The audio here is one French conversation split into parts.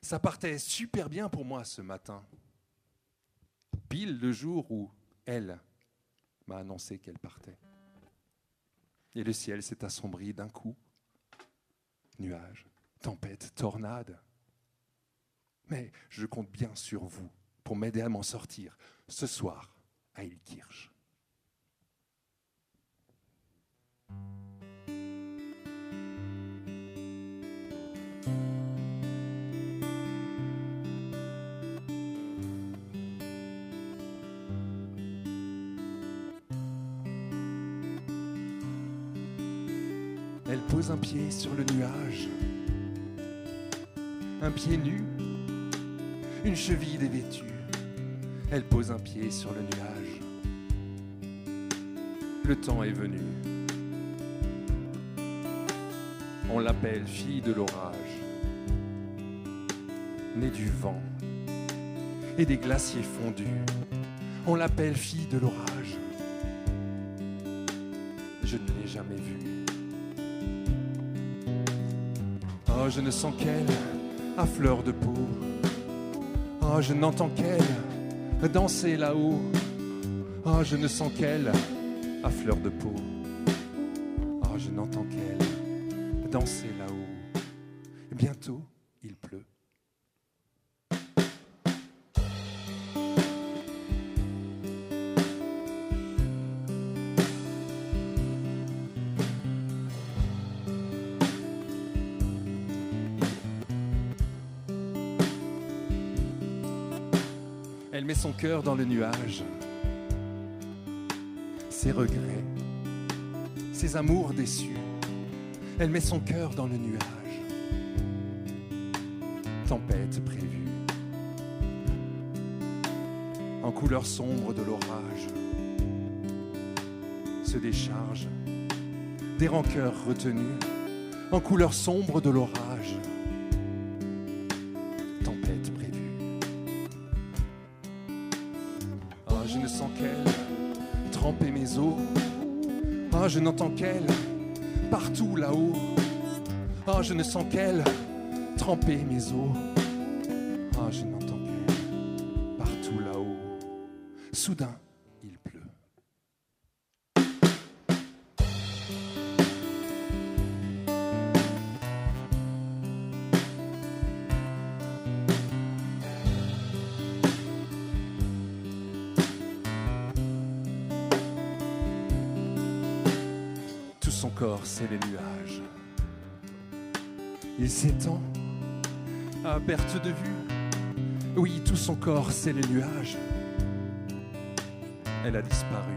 Ça partait super bien pour moi ce matin. Pile le jour où elle m'a annoncé qu'elle partait. Et le ciel s'est assombri d'un coup. Nuages, tempêtes, tornades. Mais je compte bien sur vous pour m'aider à m'en sortir ce soir à Illkirch. Elle pose un pied sur le nuage, un pied nu, une cheville dévêtue. Elle pose un pied sur le nuage. Le temps est venu. On l'appelle fille de l'orage, née du vent et des glaciers fondus. On l'appelle fille de l'orage. Je ne l'ai jamais vue. Oh, je ne sens qu'elle à fleur de peau. Oh, je n'entends qu'elle danser là-haut. Oh, je ne sens qu'elle à fleur de peau. Oh, je n'entends qu'elle danser là-haut. Bientôt, il pleut. Elle met son cœur dans le nuage, ses regrets, ses amours déçus. Elle met son cœur dans le nuage, tempête prévue, en couleur sombre de l'orage, se décharge des rancœurs retenues, en couleur sombre de l'orage, tempête prévue. Je ne sens qu'elle tremper mes os. Ah, je n'entends qu'elle partout là-haut. Ah, je ne sens qu'elle tremper mes os. Ah, je n'entends qu'elle partout là-haut. Soudain, il pleut. Son corps, c'est les nuages. Il s'étend à perte de vue. Oui, tout son corps, c'est les nuages. Elle a disparu.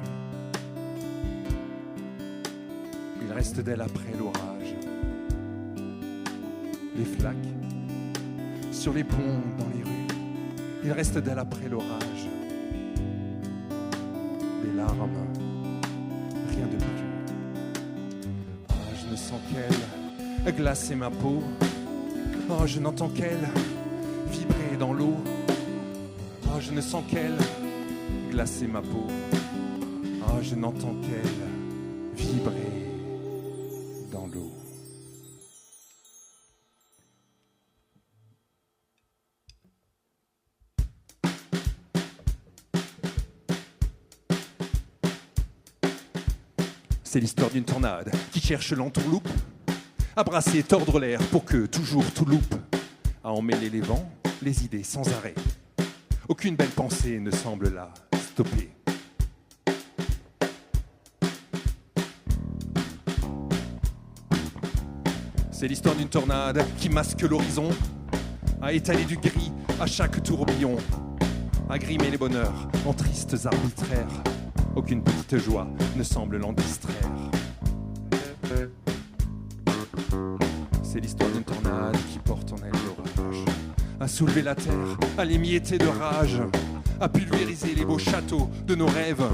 Il reste d'elle après l'orage. Les flaques sur les ponts, dans les rues. Il reste d'elle après l'orage. Des larmes, rien de plus. Je sens qu'elle glacer ma peau. Oh, je n'entends qu'elle vibrer dans l'eau. Oh, je ne sens qu'elle glacer ma peau. Oh, je n'entends qu'elle vibrer dans l'eau. C'est l'histoire d'une tornade qui cherche l'entourloupe, à brasser et tordre l'air pour que toujours tout loupe, à emmêler les vents, les idées sans arrêt. Aucune belle pensée ne semble la stopper. C'est l'histoire d'une tornade qui masque l'horizon, à étaler du gris à chaque tourbillon, à grimer les bonheurs en tristes arbitraires. Aucune petite joie ne semble l'en distraire. C'est l'histoire d'une tornade qui porte en elle l'orage, à soulever la terre, à l'émietter de rage, à pulvériser les beaux châteaux de nos rêves.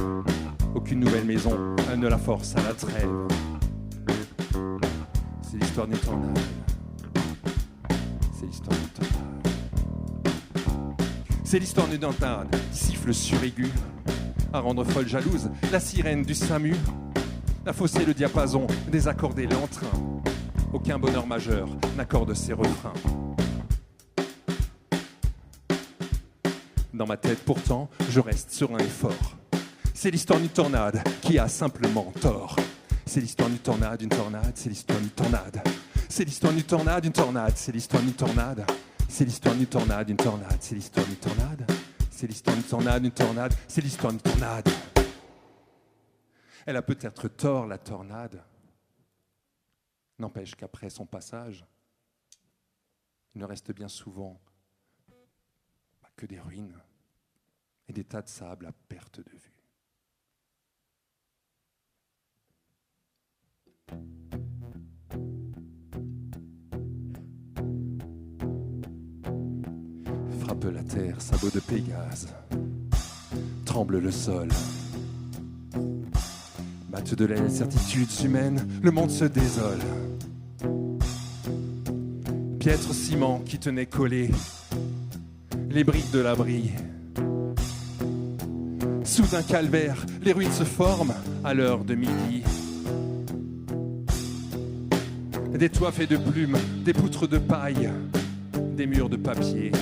Aucune nouvelle maison ne la force à la trêve. C'est l'histoire d'une tornade. C'est l'histoire d'une tornade. C'est l'histoire d'une tornade qui siffle sur aigu, à rendre folle jalouse la sirène du SAMU, à fausser le diapason, désaccorder l'entrain. Aucun bonheur majeur n'accorde ses refrains. Dans ma tête, pourtant, je reste serein et fort. C'est l'histoire d'une tornade qui a simplement tort. C'est l'histoire d'une tornade, c'est l'histoire d'une tornade. C'est l'histoire d'une tornade, c'est l'histoire d'une tornade. C'est l'histoire d'une tornade, c'est l'histoire d'une tornade. C'est l'histoire d'une tornade, c'est l'histoire d'une tornade. Elle a peut-être tort, la tornade. N'empêche qu'après son passage, il ne reste bien souvent que des ruines et des tas de sable à perte de vue. Frappe la terre, sabot de Pégase. Tremble le sol. Batte de l'aile, certitudes humaines, le monde se désole. Piètre ciment qui tenait collé les briques de l'abri. Soudain calvaire, les ruines se forment à l'heure de midi. Des toits faits de plumes, des poutres de paille, des murs de papier.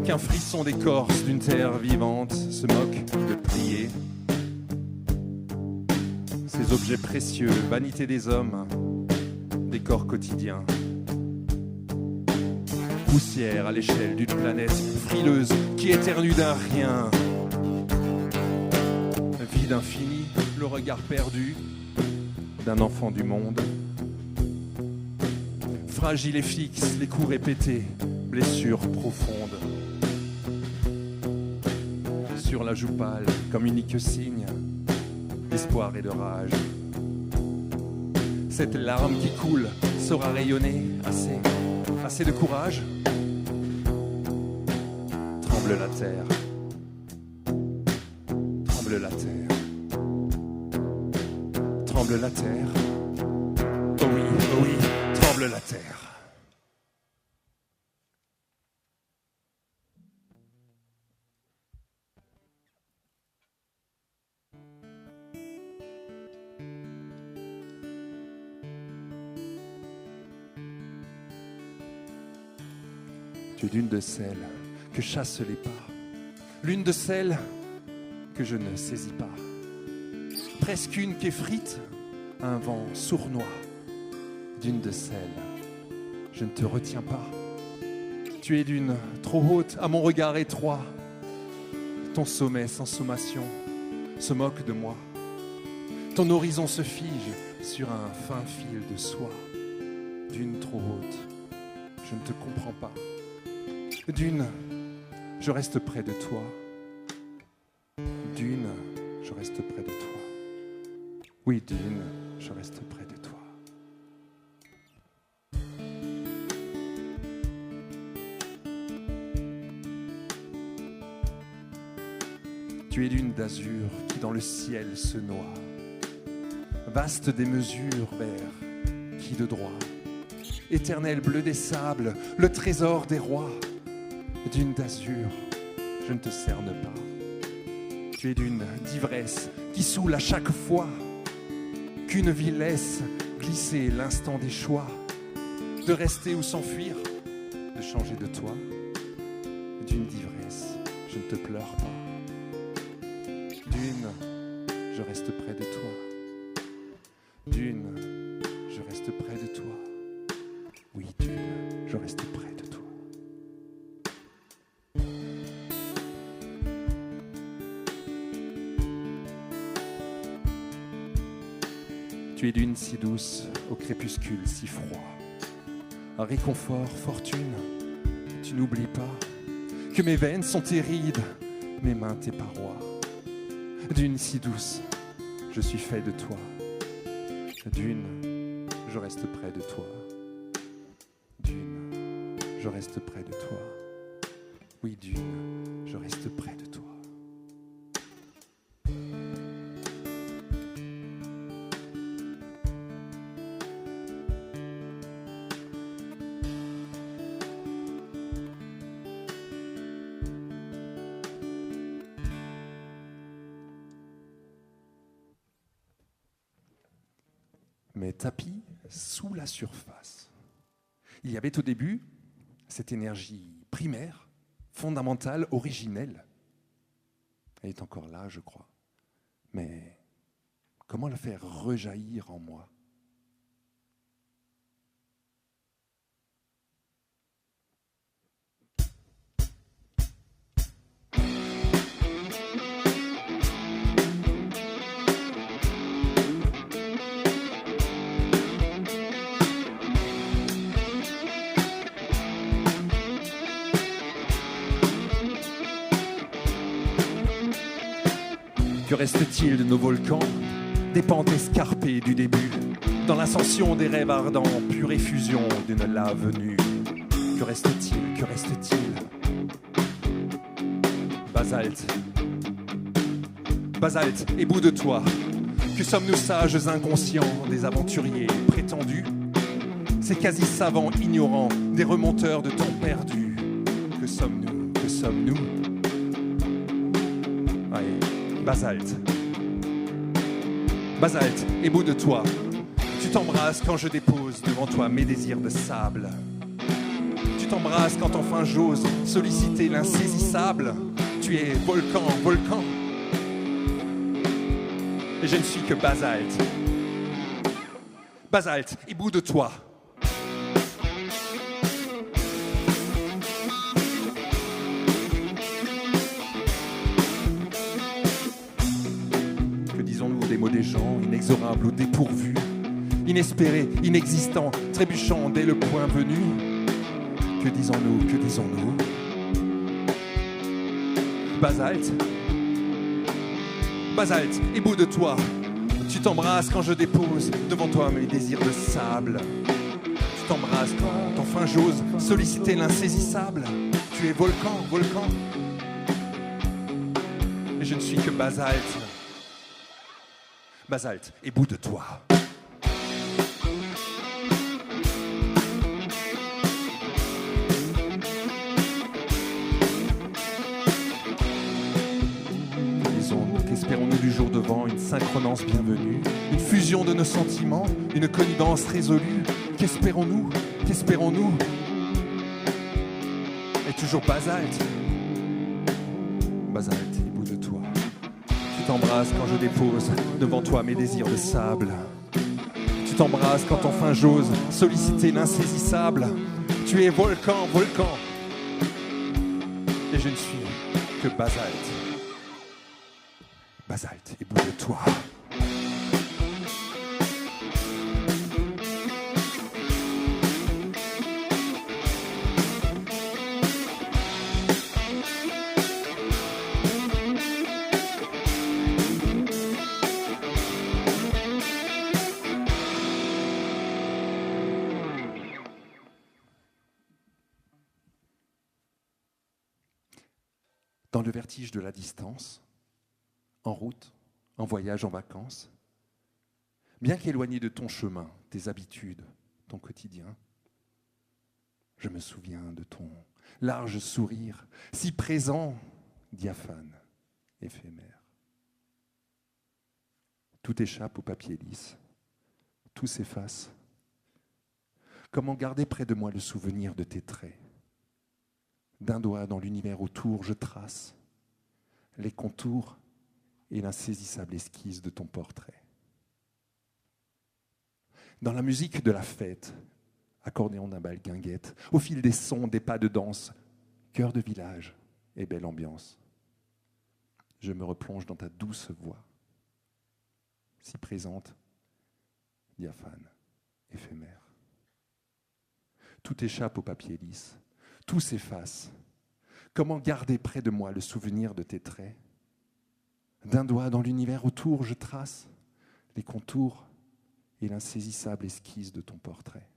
Qu'un frisson d'écorce d'une terre vivante se moque de plier. Ces objets précieux, vanité des hommes, décor quotidien. Poussière à l'échelle d'une planète frileuse qui éternue d'un rien. Vide infini, le regard perdu d'un enfant du monde. Fragile et fixe, les coups répétés, blessures profondes. Sur la joue pâle, comme unique signe d'espoir et de rage. Cette larme qui coule saura rayonner assez de courage. Tremble la terre, tremble la terre, tremble la terre. Oh oui, tremble la terre. Tu es l'une de celles que chassent les pas, l'une de celles que je ne saisis pas, presque une qu'effrite un vent sournois, d'une de celles je ne te retiens pas. Tu es d'une trop haute à mon regard étroit, ton sommet sans sommation se moque de moi, ton horizon se fige sur un fin fil de soie. D'une trop haute, je ne te comprends pas. D'une, je reste près de toi. D'une, je reste près de toi. Oui, d'une, je reste près de toi. Tu es d'une d'azur qui dans le ciel se noie. Vaste des mesures, vers qui de droit. Éternel bleu des sables, le trésor des rois. D'une d'azur, je ne te cerne pas. Tu es d'une d'ivresse qui saoule à chaque fois qu'une vie laisse glisser l'instant des choix, de rester ou s'enfuir, de changer de toi. D'une d'ivresse, je ne te pleure pas. D'une, je reste près de toi. D'une, je reste près de toi. Oui, d'une, je reste près de toi. Tu es d'une si douce, au crépuscule si froid. Un réconfort, fortune, tu n'oublies pas que mes veines sont tes rides, mes mains tes parois. D'une si douce, je suis fait de toi. D'une, je reste près de toi. D'une, je reste près de toi. Oui, d'une, je reste près de toi. Mais tapis sous la surface. Il y avait au début cette énergie primaire, fondamentale, originelle. Elle est encore là, je crois. Mais comment la faire rejaillir en moi ? Que reste-t-il de nos volcans, des pentes escarpées du début, dans l'ascension des rêves ardents, pure effusion d'une lave nue? Que reste-t-il? Que reste-t-il? Basalte. Basalte, et bout de toi, que sommes-nous sages inconscients, des aventuriers prétendus, ces quasi-savants ignorants, des remonteurs de temps perdus? Que sommes-nous? Que sommes-nous? Allez. Basalte. Basalte, et bout de toi, tu t'embrasses quand je dépose devant toi mes désirs de sable. Tu t'embrasses quand enfin j'ose solliciter l'insaisissable. Tu es volcan, volcan. Et je ne suis que basalte. Basalte, et bout de toi. Des mots des gens, inexorables ou dépourvus, inespérés, inexistants, trébuchants dès le point venu. Que disons-nous? Que disons-nous? Basalte. Basalte, et bout de toi, tu t'embrasses quand je dépose devant toi mes désirs de sable. Tu t'embrasses quand enfin j'ose solliciter l'insaisissable. Tu es volcan, volcan. Et je ne suis que basalte. Basalte, et bout de toi. Qu'espérons-nous du jour de vent, une synchronance bienvenue, une fusion de nos sentiments, une connivence résolue? Qu'espérons-nous? Qu'espérons-nous? Et toujours basalte. Basalte, et bout de toi. Tu t'embrasses quand je dépose devant toi mes désirs de sable. Tu t'embrasses quand enfin j'ose solliciter l'insaisissable. Tu es volcan, volcan. Et je ne suis que basalte. Basalte, et bout de toi. Dans le vertige de la distance, en route, en voyage, en vacances, bien qu'éloigné de ton chemin, tes habitudes, ton quotidien, je me souviens de ton large sourire, si présent, diaphane, éphémère. Tout échappe au papier lisse, tout s'efface. Comment garder près de moi le souvenir de tes traits? D'un doigt dans l'univers autour, je trace les contours et l'insaisissable esquisse de ton portrait. Dans la musique de la fête, accordéon d'un bal guinguette, au fil des sons, des pas de danse, cœur de village et belle ambiance, je me replonge dans ta douce voix, si présente, diaphane, éphémère. Tout échappe au papier lisse, tout s'efface. Comment garder près de moi le souvenir de tes traits? D'un doigt dans l'univers autour, je trace les contours et l'insaisissable esquisse de ton portrait.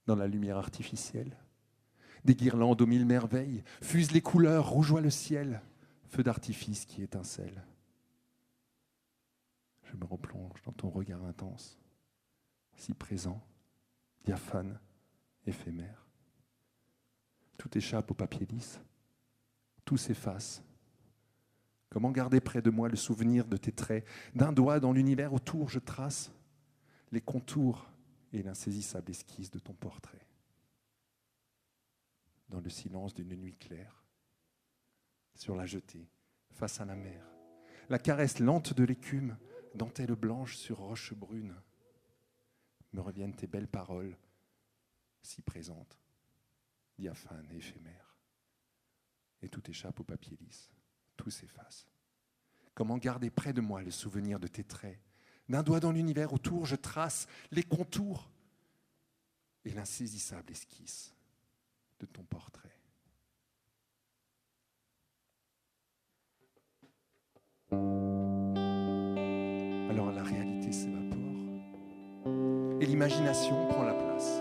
Dans la lumière artificielle, des guirlandes aux mille merveilles fusent les couleurs, rougeoie le ciel, feu d'artifice qui étincelle. Je me replonge dans ton regard intense, si présent, diaphane, éphémère. Tout échappe au papier lisse, tout s'efface. Comment garder près de moi le souvenir de tes traits? D'un doigt dans l'univers autour, je trace les contours et l'insaisissable esquisse de ton portrait. dans le silence d'une nuit claire, sur la jetée, face à la mer, la caresse lente de l'écume, dentelle blanche sur roche brune, me reviennent tes belles paroles, si présentes, diaphanes et éphémères. Et tout échappe au papier lisse, tout s'efface. Comment garder près de moi le souvenir de tes traits? D'un doigt dans l'univers autour, je trace les contours et l'insaisissable esquisse de ton portrait. Alors la réalité s'évapore et l'imagination prend la place,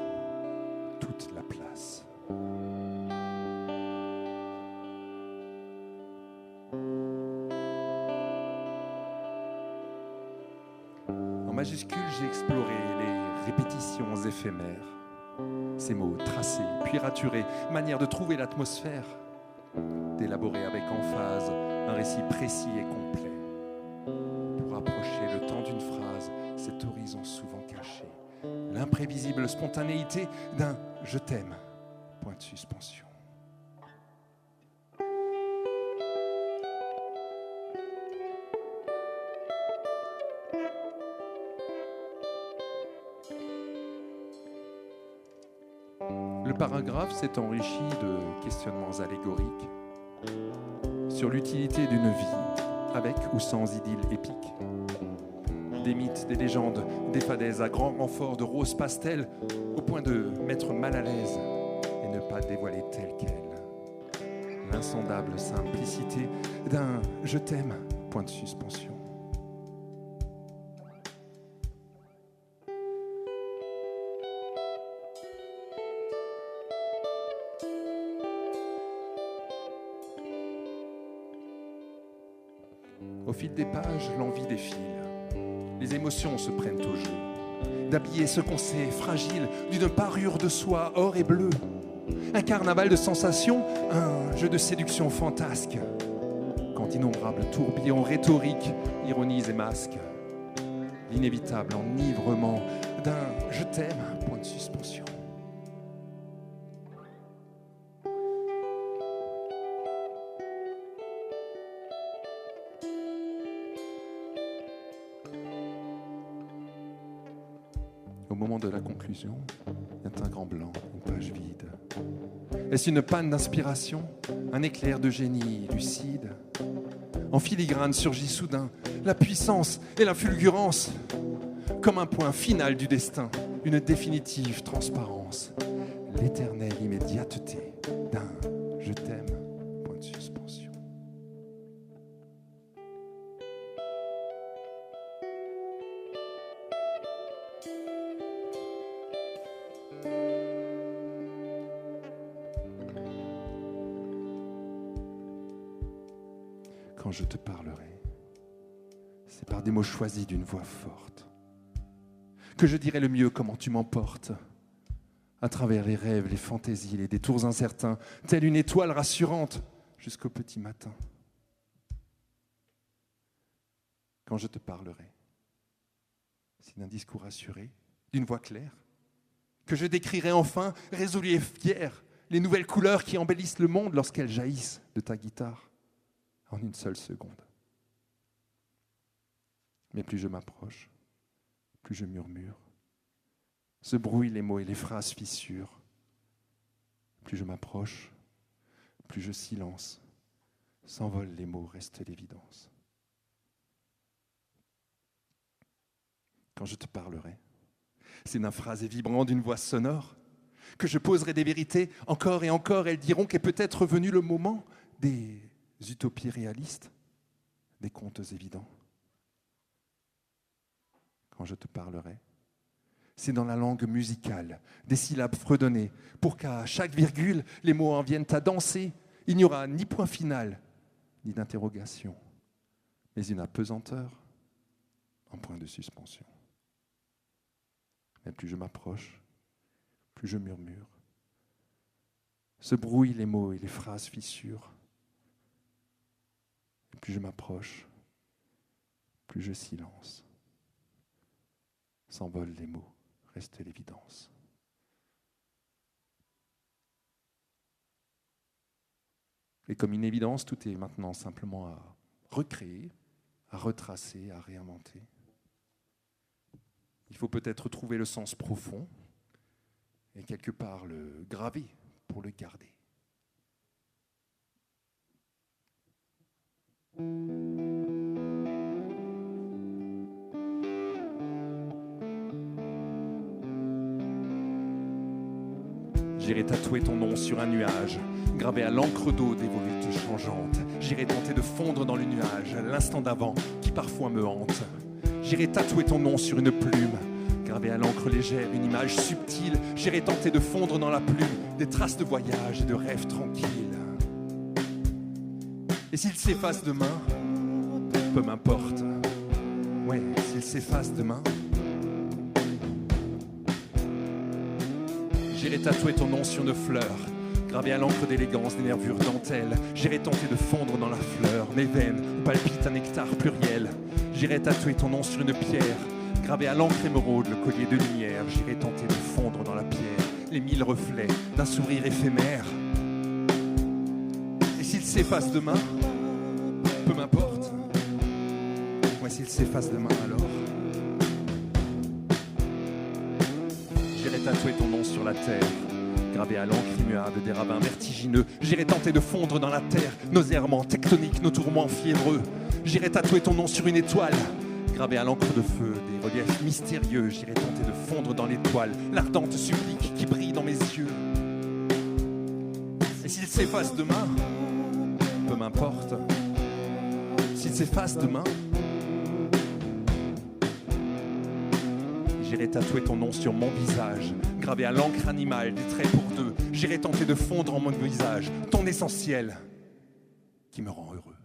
toute la place. En majuscule, j'ai exploré les répétitions éphémères, ces mots tracés, puis raturés, manière de trouver l'atmosphère, d'élaborer avec emphase un récit précis et complet, pour approcher le temps d'une phrase, cet horizon souvent caché, l'imprévisible spontanéité d'un « je t'aime », point de suspension. Le paragraphe s'est enrichi de questionnements allégoriques sur l'utilité d'une vie, avec ou sans idylle épique. Des mythes, des légendes, des fadaises à grand renfort de rose pastel, au point de mettre mal à l'aise et ne pas dévoiler telle qu'elle. L'insondable simplicité d'un « je t'aime », point de suspension. Au fil des pages, l'envie défile. Les émotions se prennent au jeu. D'habiller ce qu'on sait fragile d'une parure de soie or et bleu. Un carnaval de sensations, un jeu de séduction fantasque. Quand d'innombrables tourbillons rhétoriques ironisent et masquent l'inévitable enivrement d'un « je t'aime », point de suspension. Au moment de la conclusion, il y a un grand blanc, une page vide. Est-ce une panne d'inspiration, un éclair de génie lucide? En filigrane surgit soudain la puissance et la fulgurance, comme un point final du destin, une définitive transparence, l'éternelle immédiateté d'un « je t'aime », point de suspension. Quand je te parlerai, c'est par des mots choisis d'une voix forte que je dirai le mieux comment tu m'emportes à travers les rêves, les fantaisies, les détours incertains, telle une étoile rassurante jusqu'au petit matin. Quand je te parlerai, c'est d'un discours assuré, d'une voix claire, que je décrirai enfin, résolu et fier, les nouvelles couleurs qui embellissent le monde lorsqu'elles jaillissent de ta guitare. En une seule seconde. Mais plus je m'approche, plus je murmure. Se brouillent les mots et les phrases fissurent. Plus je m'approche, plus je silence. S'envolent les mots, reste l'évidence. Quand je te parlerai, c'est d'un phrasé vibrant d'une voix sonore que je poserai des vérités encore et encore. Elles diront qu'est peut-être venu le moment des utopies réalistes, des contes évidents. Quand je te parlerai, c'est dans la langue musicale, des syllabes fredonnées, pour qu'à chaque virgule, les mots en viennent à danser. Il n'y aura ni point final, ni d'interrogation, mais une apesanteur en point de suspension. Mais plus je m'approche, plus je murmure. Se brouillent les mots et les phrases fissurent. Plus je m'approche, plus je silence. S'envolent les mots, reste l'évidence. Et comme une évidence, tout est maintenant simplement à recréer, à retracer, à réinventer. Il faut peut-être trouver le sens profond et quelque part le graver pour le garder. J'irai tatouer ton nom sur un nuage, gravé à l'encre d'eau des volutes changeantes. J'irai tenter de fondre dans le nuage, l'instant d'avant qui parfois me hante. J'irai tatouer ton nom sur une plume, gravé à l'encre légère, une image subtile. J'irai tenter de fondre dans la plume des traces de voyage et de rêves tranquilles. Et s'il s'efface demain, peu m'importe. Ouais, s'il s'efface demain, j'irai tatouer ton nom sur une fleur, gravé à l'encre d'élégance, des nervures dentelles. J'irai tenter de fondre dans la fleur, mes veines où palpite un nectar pluriel. J'irai tatouer ton nom sur une pierre, gravé à l'encre émeraude, le collier de lumière. J'irai tenter de fondre dans la pierre, les 1000 reflets d'un sourire éphémère. Et s'il s'efface demain, peu m'importe. Ouais, s'il s'efface demain alors, j'irai tatouer ton nom sur la terre, gravé à l'encre immuable des ravins vertigineux. J'irai tenter de fondre dans la terre nos errements tectoniques, nos tourments fiévreux. J'irai tatouer ton nom sur une étoile, gravé à l'encre de feu des reliefs mystérieux. J'irai tenter de fondre dans l'étoile l'ardente supplique qui brille dans mes yeux. Et s'il s'efface demain, peu m'importe. S'il s'efface demain, j'irai tatouer ton nom sur mon visage, gravé à l'encre animale des traits pour deux. J'irai tenter de fondre en mon visage ton essentiel qui me rend heureux.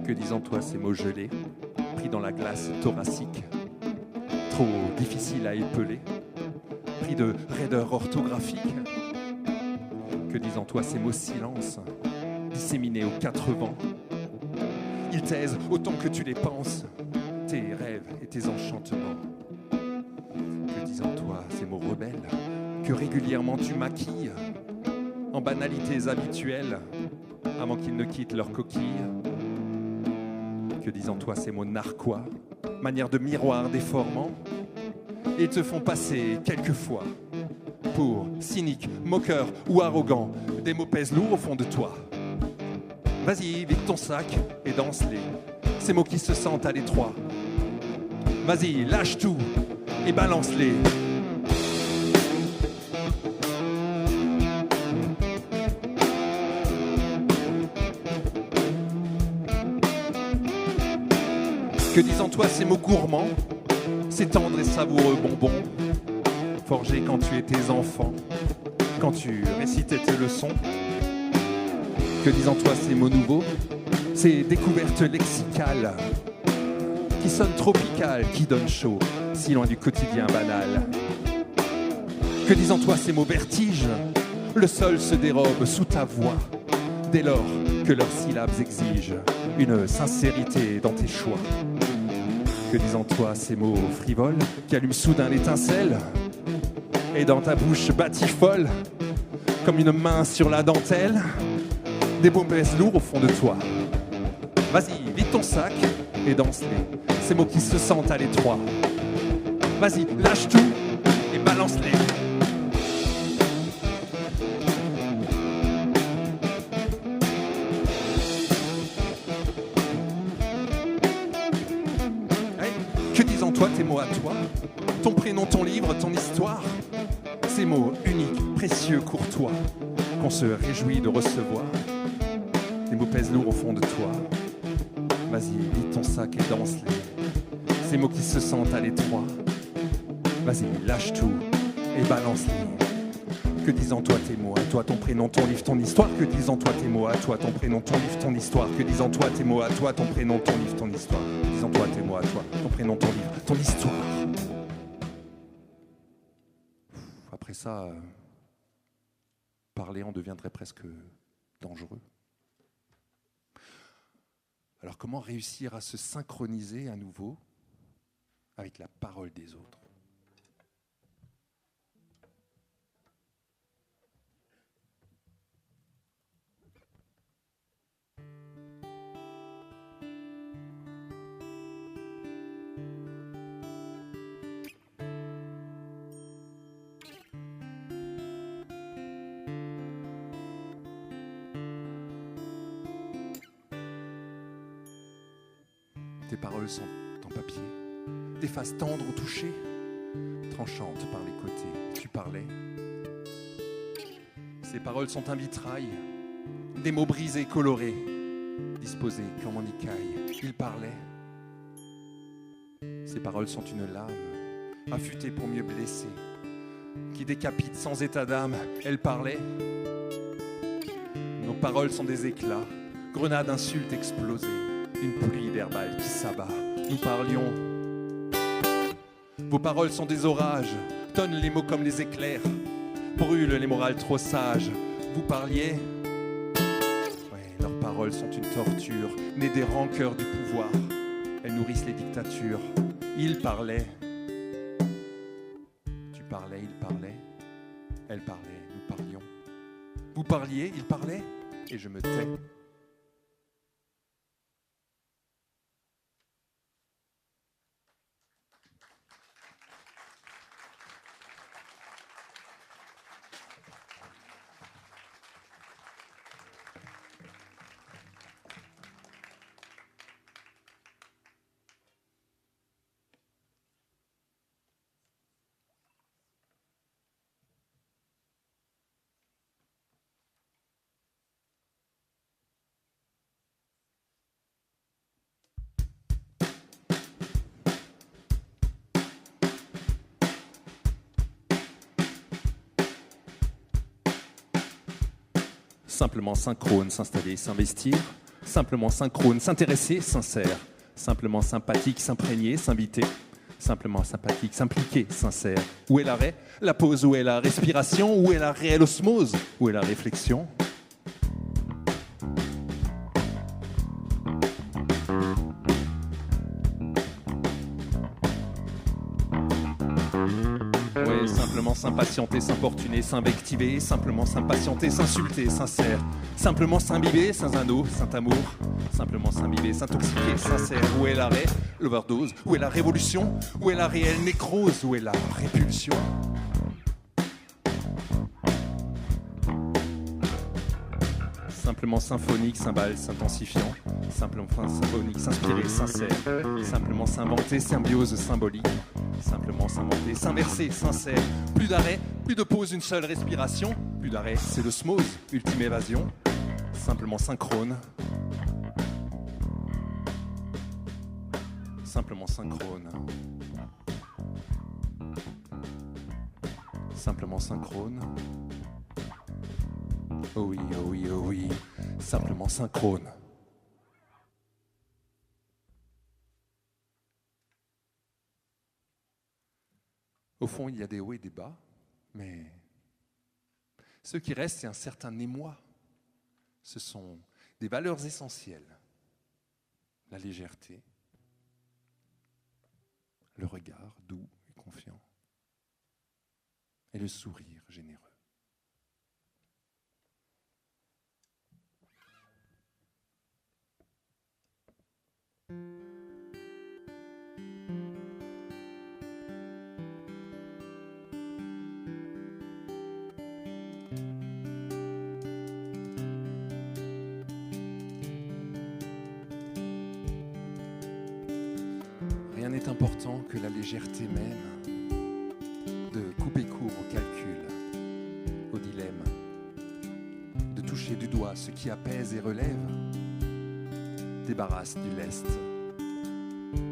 Que disent en toi ces mots gelés, pris dans la glace thoracique, trop difficile à épeler, pris de raideur orthographique? Que disent en toi ces mots silence, disséminés aux quatre vents? Ils taisent autant que tu les penses, tes rêves et tes enchantements. Que disent en toi ces mots rebelles, que régulièrement tu maquilles, en banalités habituelles, avant qu'ils ne quittent leur coquille? Que disent en toi ces mots narquois, manière de miroir déformant, et te font passer quelquefois pour cynique, moqueur ou arrogant. Des mots pèsent lourd au fond de toi. Vas-y, vide ton sac et danse-les, ces mots qui se sentent à l'étroit. Vas-y, lâche tout et balance-les. Que disent en toi ces mots gourmands, ces tendres et savoureux bonbons, forgés quand tu étais enfant, quand tu récitais tes leçons? Que disent en toi ces mots nouveaux, ces découvertes lexicales, qui sonnent tropicales, qui donnent chaud, si loin du quotidien banal? Que disent en toi ces mots vertiges, le sol se dérobe sous ta voix, dès lors que leurs syllabes exigent une sincérité dans tes choix? Que disent en toi ces mots frivoles qui allument soudain l'étincelle et dans ta bouche batifole, comme une main sur la dentelle, des mots pèsent lourd au fond de toi. Vas-y, vide ton sac et danse-les, ces mots qui se sentent à l'étroit. Vas-y, lâche tout et balance-les. Que disent en toi tes mots à toi, ton prénom, ton livre, ton histoire? Ces mots uniques, précieux, courtois, qu'on se réjouit de recevoir. Les mots pèsent lourd au fond de toi. Vas-y, vide ton sac et danse-les, ces mots qui se sentent à l'étroit. Vas-y, lâche tout et balance-les. Que disent en toi tes mots à toi, ton prénom, ton livre, ton histoire? Que disent en toi tes mots à toi, ton prénom, ton livre, ton histoire? Que disent en toi tes mots à toi, ton prénom, ton livre, ton histoire? Que disent en toi tes mots à toi, ton prénom, ton livre, ton histoire? après ça, parler en deviendrait presque dangereux. Alors comment réussir à se synchroniser à nouveau avec la parole des autres ? Tes paroles sont en papier, des faces tendres au toucher, tranchantes par les côtés. Tu parlais. Ces paroles sont un vitrail, des mots brisés, colorés, disposés comme en écaille. Il parlait. Ces paroles sont une lame, affûtée pour mieux blesser, qui décapite sans état d'âme. Elle parlait. Nos paroles sont des éclats, grenades insultes explosées. Une pluie verbale qui s'abat. Nous parlions. Vos paroles sont des orages, tonnent les mots comme les éclairs, brûlent les morales trop sages. Vous parliez. Ouais, leurs paroles sont une torture, nées des rancœurs du pouvoir. Elles nourrissent les dictatures. Ils parlaient. Tu parlais, il parlait. Elle parlait, nous parlions. Vous parliez, il parlait, et je me tais. Simplement synchrone, s'installer, s'investir. Simplement synchrone, s'intéresser, sincère. Simplement sympathique, s'imprégner, s'inviter. Simplement sympathique, s'impliquer, sincère. Où est l'arrêt ? La pause, où est la respiration ? Où est la réelle osmose ? Où est la réflexion ? Ouais, simplement s'impatienter, s'importuner, s'invectiver, simplement s'impatienter, s'insulter, sincère, simplement s'imbiber, sans anneau, saint amour, simplement s'imbiber, s'intoxiquer, sincère. Où est l'arrêt ? L'overdose. Où est la révolution ? Où est la réelle nécrose ? Où est la répulsion ? Simplement symphonique, cymbale, s'intensifiant. Simplement symphonique, s'inspirer, sincère. Simplement s'inventer, symbiose symbolique. Simplement s'inventer, s'inverser, sincère. Plus d'arrêt, plus de pause, une seule respiration. Plus d'arrêt, c'est l'osmose, ultime évasion. Simplement synchrone. Simplement synchrone. Simplement synchrone. Oh oui, oh oui, oh oui. Simplement synchrone. Au fond, il y a des hauts et des bas, mais ce qui reste, c'est un certain émoi. Ce sont des valeurs essentielles. La légèreté, le regard doux et confiant, et le sourire généreux. Rien n'est important que la légèreté même, de couper court au calcul, au dilemme, de toucher du doigt ce qui apaise et relève, débarrasse du lest,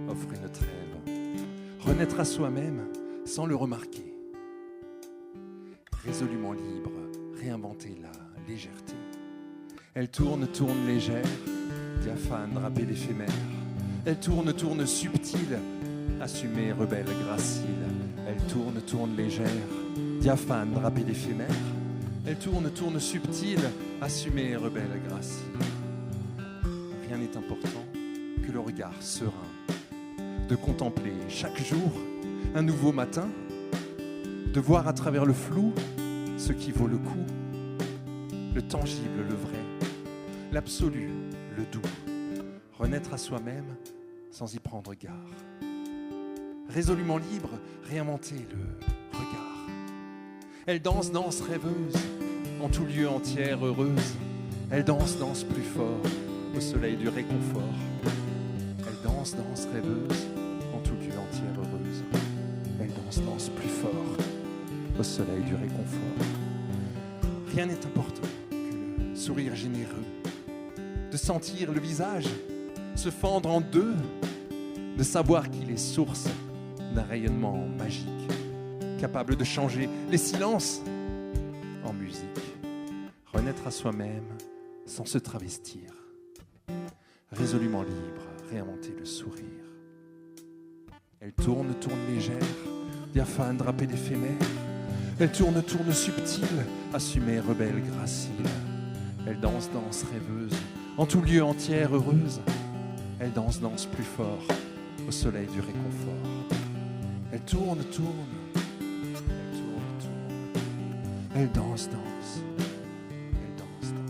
offre une trêve, renaître à soi-même sans le remarquer, résolument libre, réinventer la légèreté. Elle tourne, tourne légère, diaphane, drapée d'éphémère. Elle tourne, tourne subtile, assumée, rebelle, gracile. Elle tourne, tourne légère, diaphane, drapée d'éphémère. Elle tourne, tourne subtile, assumée, rebelle, gracile. Rien n'est important que le regard serein, de contempler chaque jour un nouveau matin, de voir à travers le flou ce qui vaut le coup, le tangible, le vrai, l'absolu, le doux, renaître à soi-même sans y prendre garde. Résolument libre, réinventer le regard. Elle danse, danse rêveuse, en tout lieu entière heureuse. Elle danse, danse plus fort, au soleil du réconfort. Elle danse, danse rêveuse, en tout lieu entière heureuse. Elle danse, danse plus fort, au soleil du réconfort. Rien n'est important que le sourire généreux, de sentir le visage se fendre en deux, de savoir qu'il est source d'un rayonnement magique, capable de changer les silences en musique, renaître à soi-même sans se travestir, résolument libre, réinventer le sourire. Elle tourne, tourne légère, diaphane, drapée d'éphémère. Elle tourne, tourne subtile, assumée, rebelle, gracile. Elle danse, danse rêveuse, en tout lieu entière heureuse. Elle danse, danse plus fort, au soleil du réconfort. Elle tourne, tourne, elle tourne, tourne. Elle danse, danse, elle danse, danse.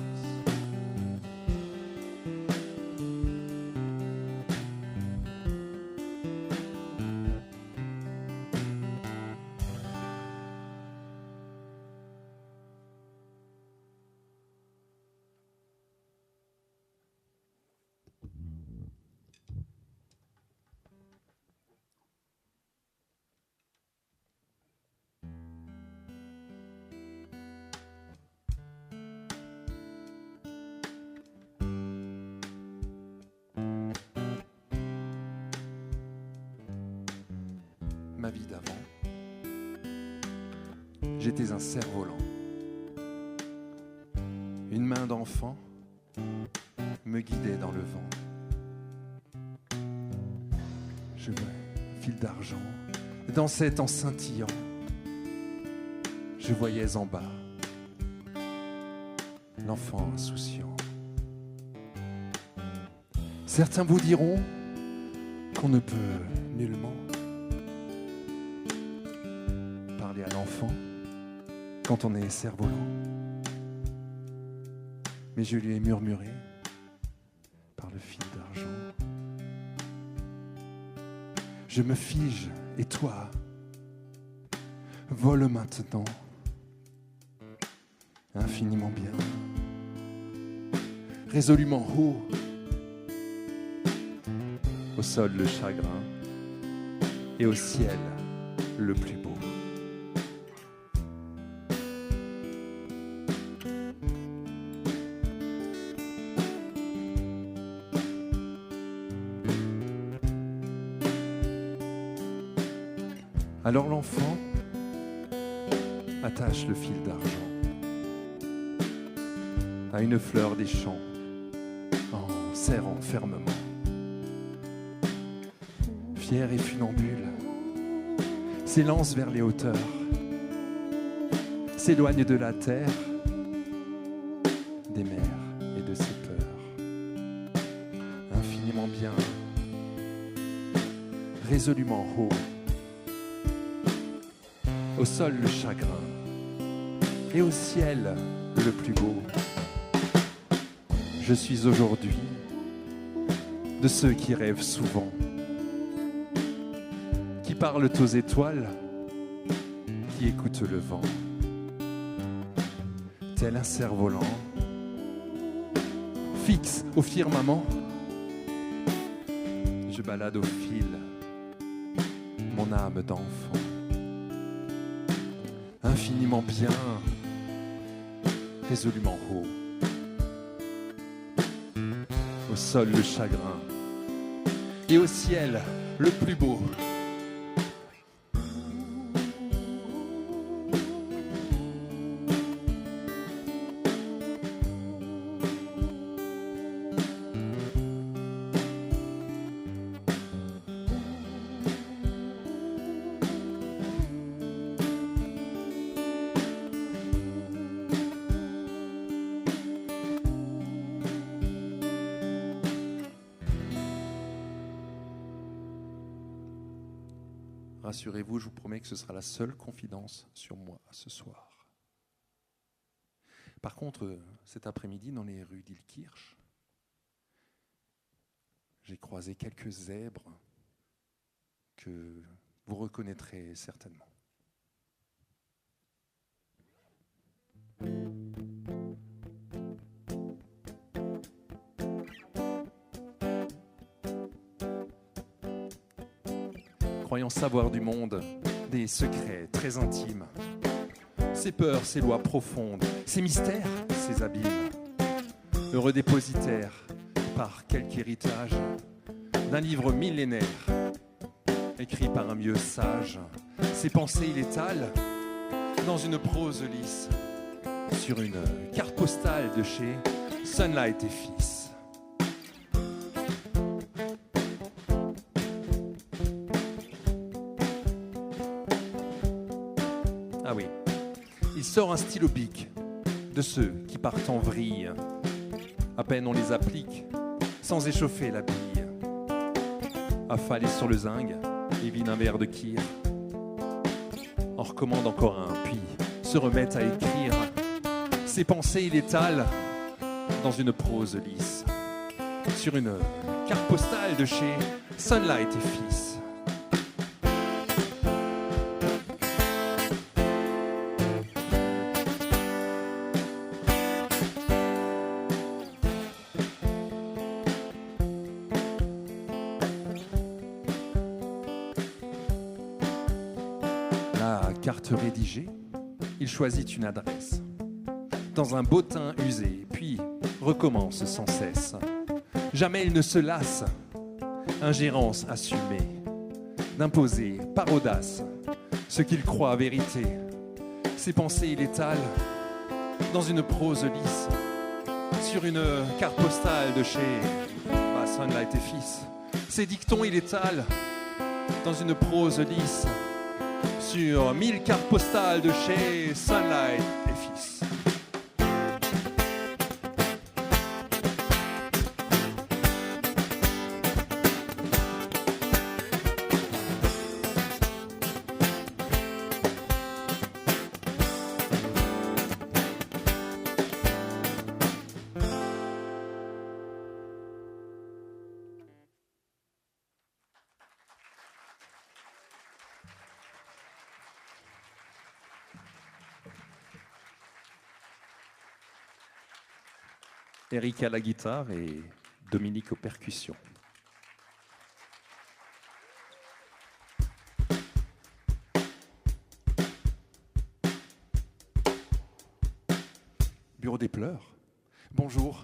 Ma vie d'avant, j'étais un cerf-volant. Une main d'enfant me guidait dans le vent. Je me fil d'argent dansait en scintillant. Je voyais en bas l'enfant insouciant. Certains vous diront qu'on ne peut nullement parler à l'enfant quand on est cerf-volant. Mais je lui ai murmuré par le fil d'argent. Je me fige et toi, vole maintenant, infiniment bien, résolument haut, au sol le chagrin et au ciel le plus beau. Alors l'enfant attache le fil d'argent à une fleur des champs en serrant fermement. Fier et funambule, s'élance vers les hauteurs, s'éloigne de la terre, des mers et de ses peurs. Infiniment bien, résolument haut, au sol le chagrin et au ciel le plus beau. Je suis aujourd'hui de ceux qui rêvent souvent, qui parlent aux étoiles, qui écoutent le vent. Tel un cerf-volant, fixe au firmament, je balade au fil mon âme d'enfant. Infiniment bien, résolument haut, au sol le chagrin et au ciel le plus beau. Rassurez-vous, je vous promets que ce sera la seule confidence sur moi ce soir. Par contre, cet après-midi, dans les rues d'Ilkirch, j'ai croisé quelques zèbres que vous reconnaîtrez certainement. Croyant savoir du monde des secrets très intimes, ses peurs, ses lois profondes, ses mystères, ses abîmes. Heureux dépositaire, par quelque héritage, d'un livre millénaire, écrit par un vieux sage, ses pensées il étale dans une prose lisse, sur une carte postale de chez Sunlight et Fils. Ah oui, il sort un stylo bic de ceux qui partent en vrille. À peine on les applique, sans échauffer la bille. Affalé sur le zinc, il vide un verre de kir. En recommande encore un, puis se remet à écrire. Ses pensées il étale dans une prose lisse, sur une carte postale de chez Sunlight et Fils. Carte rédigée, il choisit une adresse dans un bottin usé, puis recommence sans cesse. Jamais il ne se lasse, ingérence assumée, d'imposer par audace ce qu'il croit vérité. Ses pensées il étale dans une prose lisse, sur une carte postale de chez Sunlight et Fils. Ses dictons il étale dans une prose lisse, sur 1000 cartes postales de chez Sunlight et Fils. Eric à la guitare et Dominique aux percussions. Bureau des pleurs, bonjour.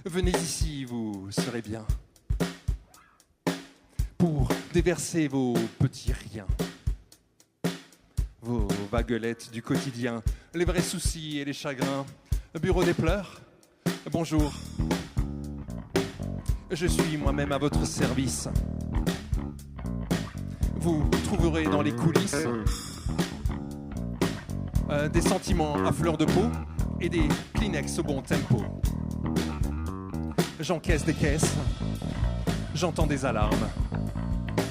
Venez ici, vous serez bien, pour déverser vos petits riens, vos vaguelettes du quotidien, les vrais soucis et les chagrins. Bureau des pleurs, bonjour. Je suis moi-même à votre service. Vous trouverez dans les coulisses des sentiments à fleur de peau et des Kleenex au bon tempo. J'encaisse des caisses, j'entends des alarmes.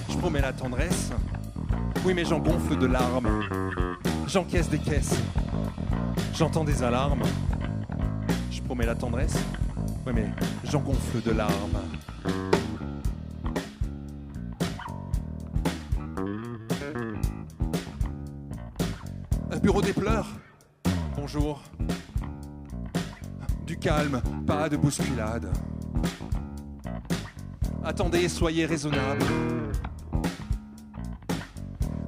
Je promets la tendresse, oui mais j'en gonfle de larmes. J'encaisse des caisses, j'entends des alarmes. Je promets la tendresse, oui mais j'en gonfle de larmes. Bureau des pleurs, bonjour. Du calme, pas de bousculade. Attendez, soyez raisonnable.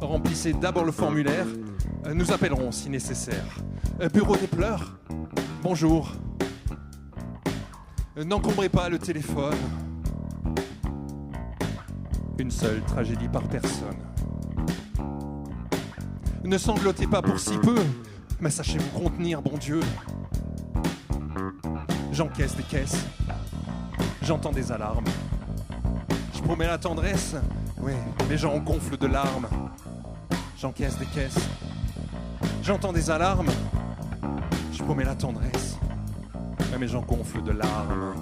Remplissez d'abord le formulaire, nous appellerons si nécessaire. Bureau des pleurs, bonjour. N'encombrez pas le téléphone. Une seule tragédie par personne. Ne sanglotez pas pour si peu, mais sachez vous contenir, bon Dieu. J'encaisse des caisses, j'entends des alarmes. Je promets la tendresse, oui, les gens gonflent de larmes. J'encaisse des caisses, j'entends des alarmes. Je promets la tendresse, oui, mais j'en gonfle de larmes.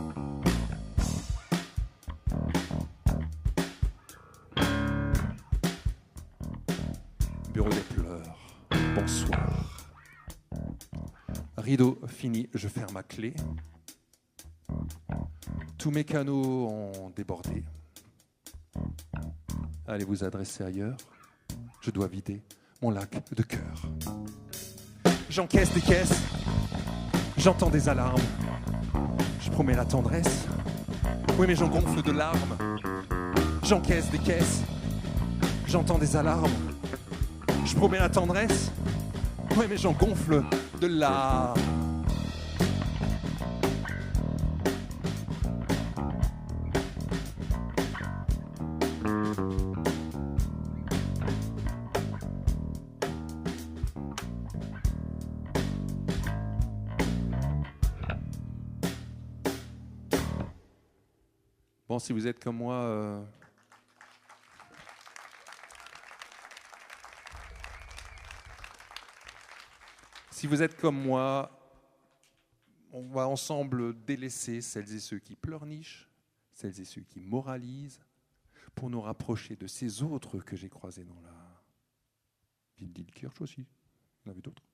des pleurs. Bonsoir. Rideau fini, je ferme ma clé. Tous mes canaux ont débordé. Allez vous adresser ailleurs. Je dois vider mon lac de cœur. J'encaisse des caisses, j'entends des alarmes. Je promets la tendresse, oui mais j'en gonfle de larmes. J'encaisse des caisses, j'entends des alarmes. Je promets la tendresse, oui mais j'en gonfle de larmes. Bon, si vous êtes comme moi, si vous êtes comme moi, on va ensemble délaisser celles et ceux qui pleurnichent, celles et ceux qui moralisent, pour nous rapprocher de ces autres que j'ai croisés dans la ville d'Ilkirch aussi. Il y en avait d'autres.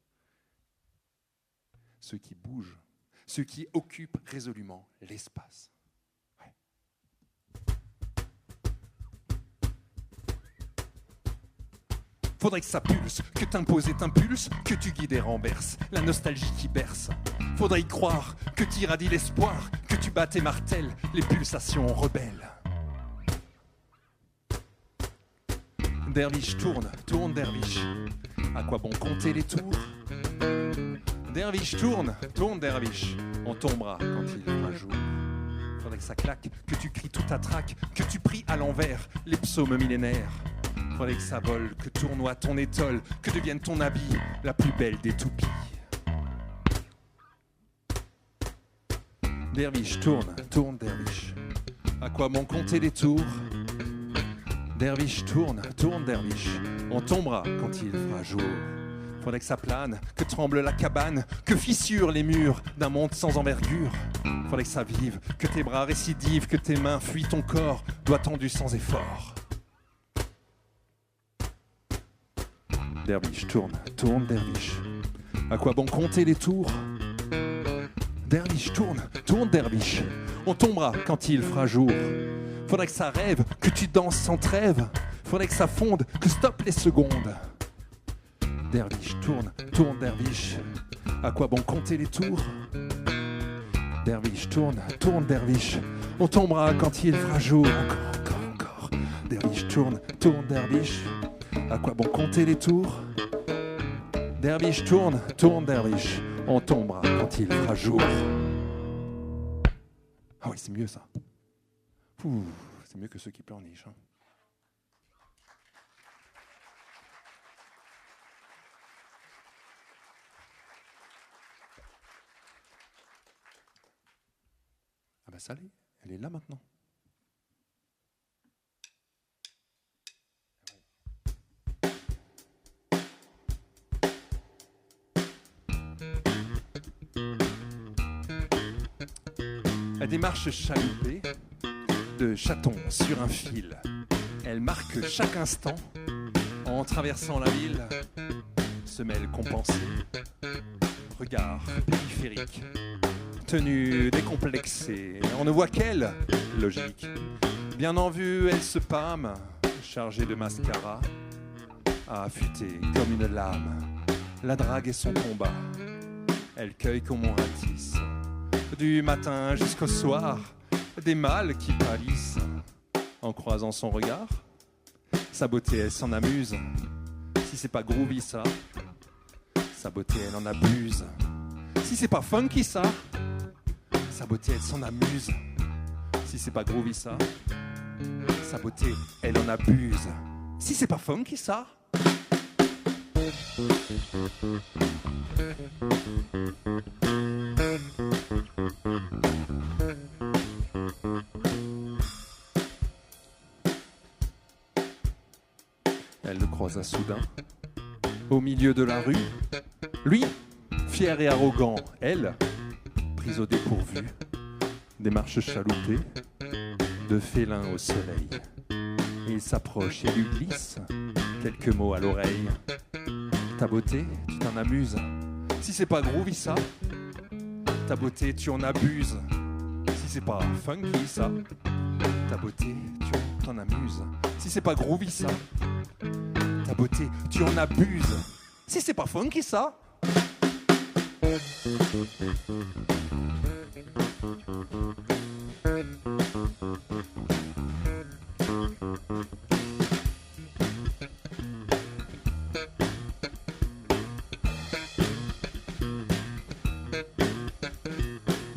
Ceux qui bougent, ceux qui occupent résolument l'espace. Faudrait que ça pulse, que t'imposes et t'impulses, que tu guides et renverses la nostalgie qui berce. Faudrait y croire, que t'irradies l'espoir, que tu battes et martèles les pulsations rebelles. Derviche tourne, tourne derviche, à quoi bon compter les tours? Derviche tourne, tourne derviche, on tombera quand il fera jour. Faudrait que ça claque, que tu cries tout à trac, que tu pries à l'envers les psaumes millénaires. Faudrait que ça vole, que tournoie ton étole, que devienne ton habit la plus belle des toupies. Derviche tourne, tourne derviche, à quoi bon compter les tours? Derviche tourne, tourne derviche, on tombera quand il fera jour. Faudrait que ça plane, que tremble la cabane, que fissurent les murs d'un monde sans envergure. Faudrait que ça vive, que tes bras récidivent, que tes mains fuient ton corps, doigt tendu sans effort. Derviche tourne, tourne derviche, à quoi bon compter les tours? Derviche tourne, tourne derviche, on tombera quand il fera jour. Faudrait que ça rêve, que tu danses sans trêve, faudrait que ça fonde, que stoppe les secondes. Derviche tourne, tourne derviche, à quoi bon compter les tours? Derviche tourne, tourne derviche, on tombera quand il fera jour. Encore, encore, encore. Derviche tourne, tourne derviche, à quoi bon compter les tours? Derviche tourne, tourne derviche, on tombera quand il fera jour. Ah oui, c'est mieux ça. Ouh, c'est mieux que ceux qui pleurnichent. Hein. Ah ben ça, elle est là maintenant. La démarche chaloupée de chaton sur un fil. Elle marque chaque instant en traversant la ville. Semelle compensée, regard périphérique, tenue décomplexée. On ne voit qu'elle, logique. Bien en vue, elle se pâme, chargée de mascara, affûtée comme une lame. La drague est son combat. Elle cueille comme on ratisse. Du matin jusqu'au soir, des mâles qui pâlissent en croisant son regard. Sa beauté, elle s'en amuse. Si c'est pas groovy ça, sa beauté, elle en abuse. Si c'est pas funky ça, sa beauté, elle s'en amuse. Si c'est pas groovy ça, sa beauté, elle en abuse. Si c'est pas funky ça. Elle le croisa soudain, au milieu de la rue. Lui, fier et arrogant, elle, prise au dépourvu, démarche chaloupée, de félin au soleil. Il s'approche et lui glisse quelques mots à l'oreille. Ta beauté, tu t'en amuses. Si c'est pas groovy ça, ta beauté, tu en abuses. Si c'est pas funky ça, ta beauté, tu t'en amuses. Si c'est pas groovy ça, ta beauté, tu en abuses. Si c'est pas funky ça.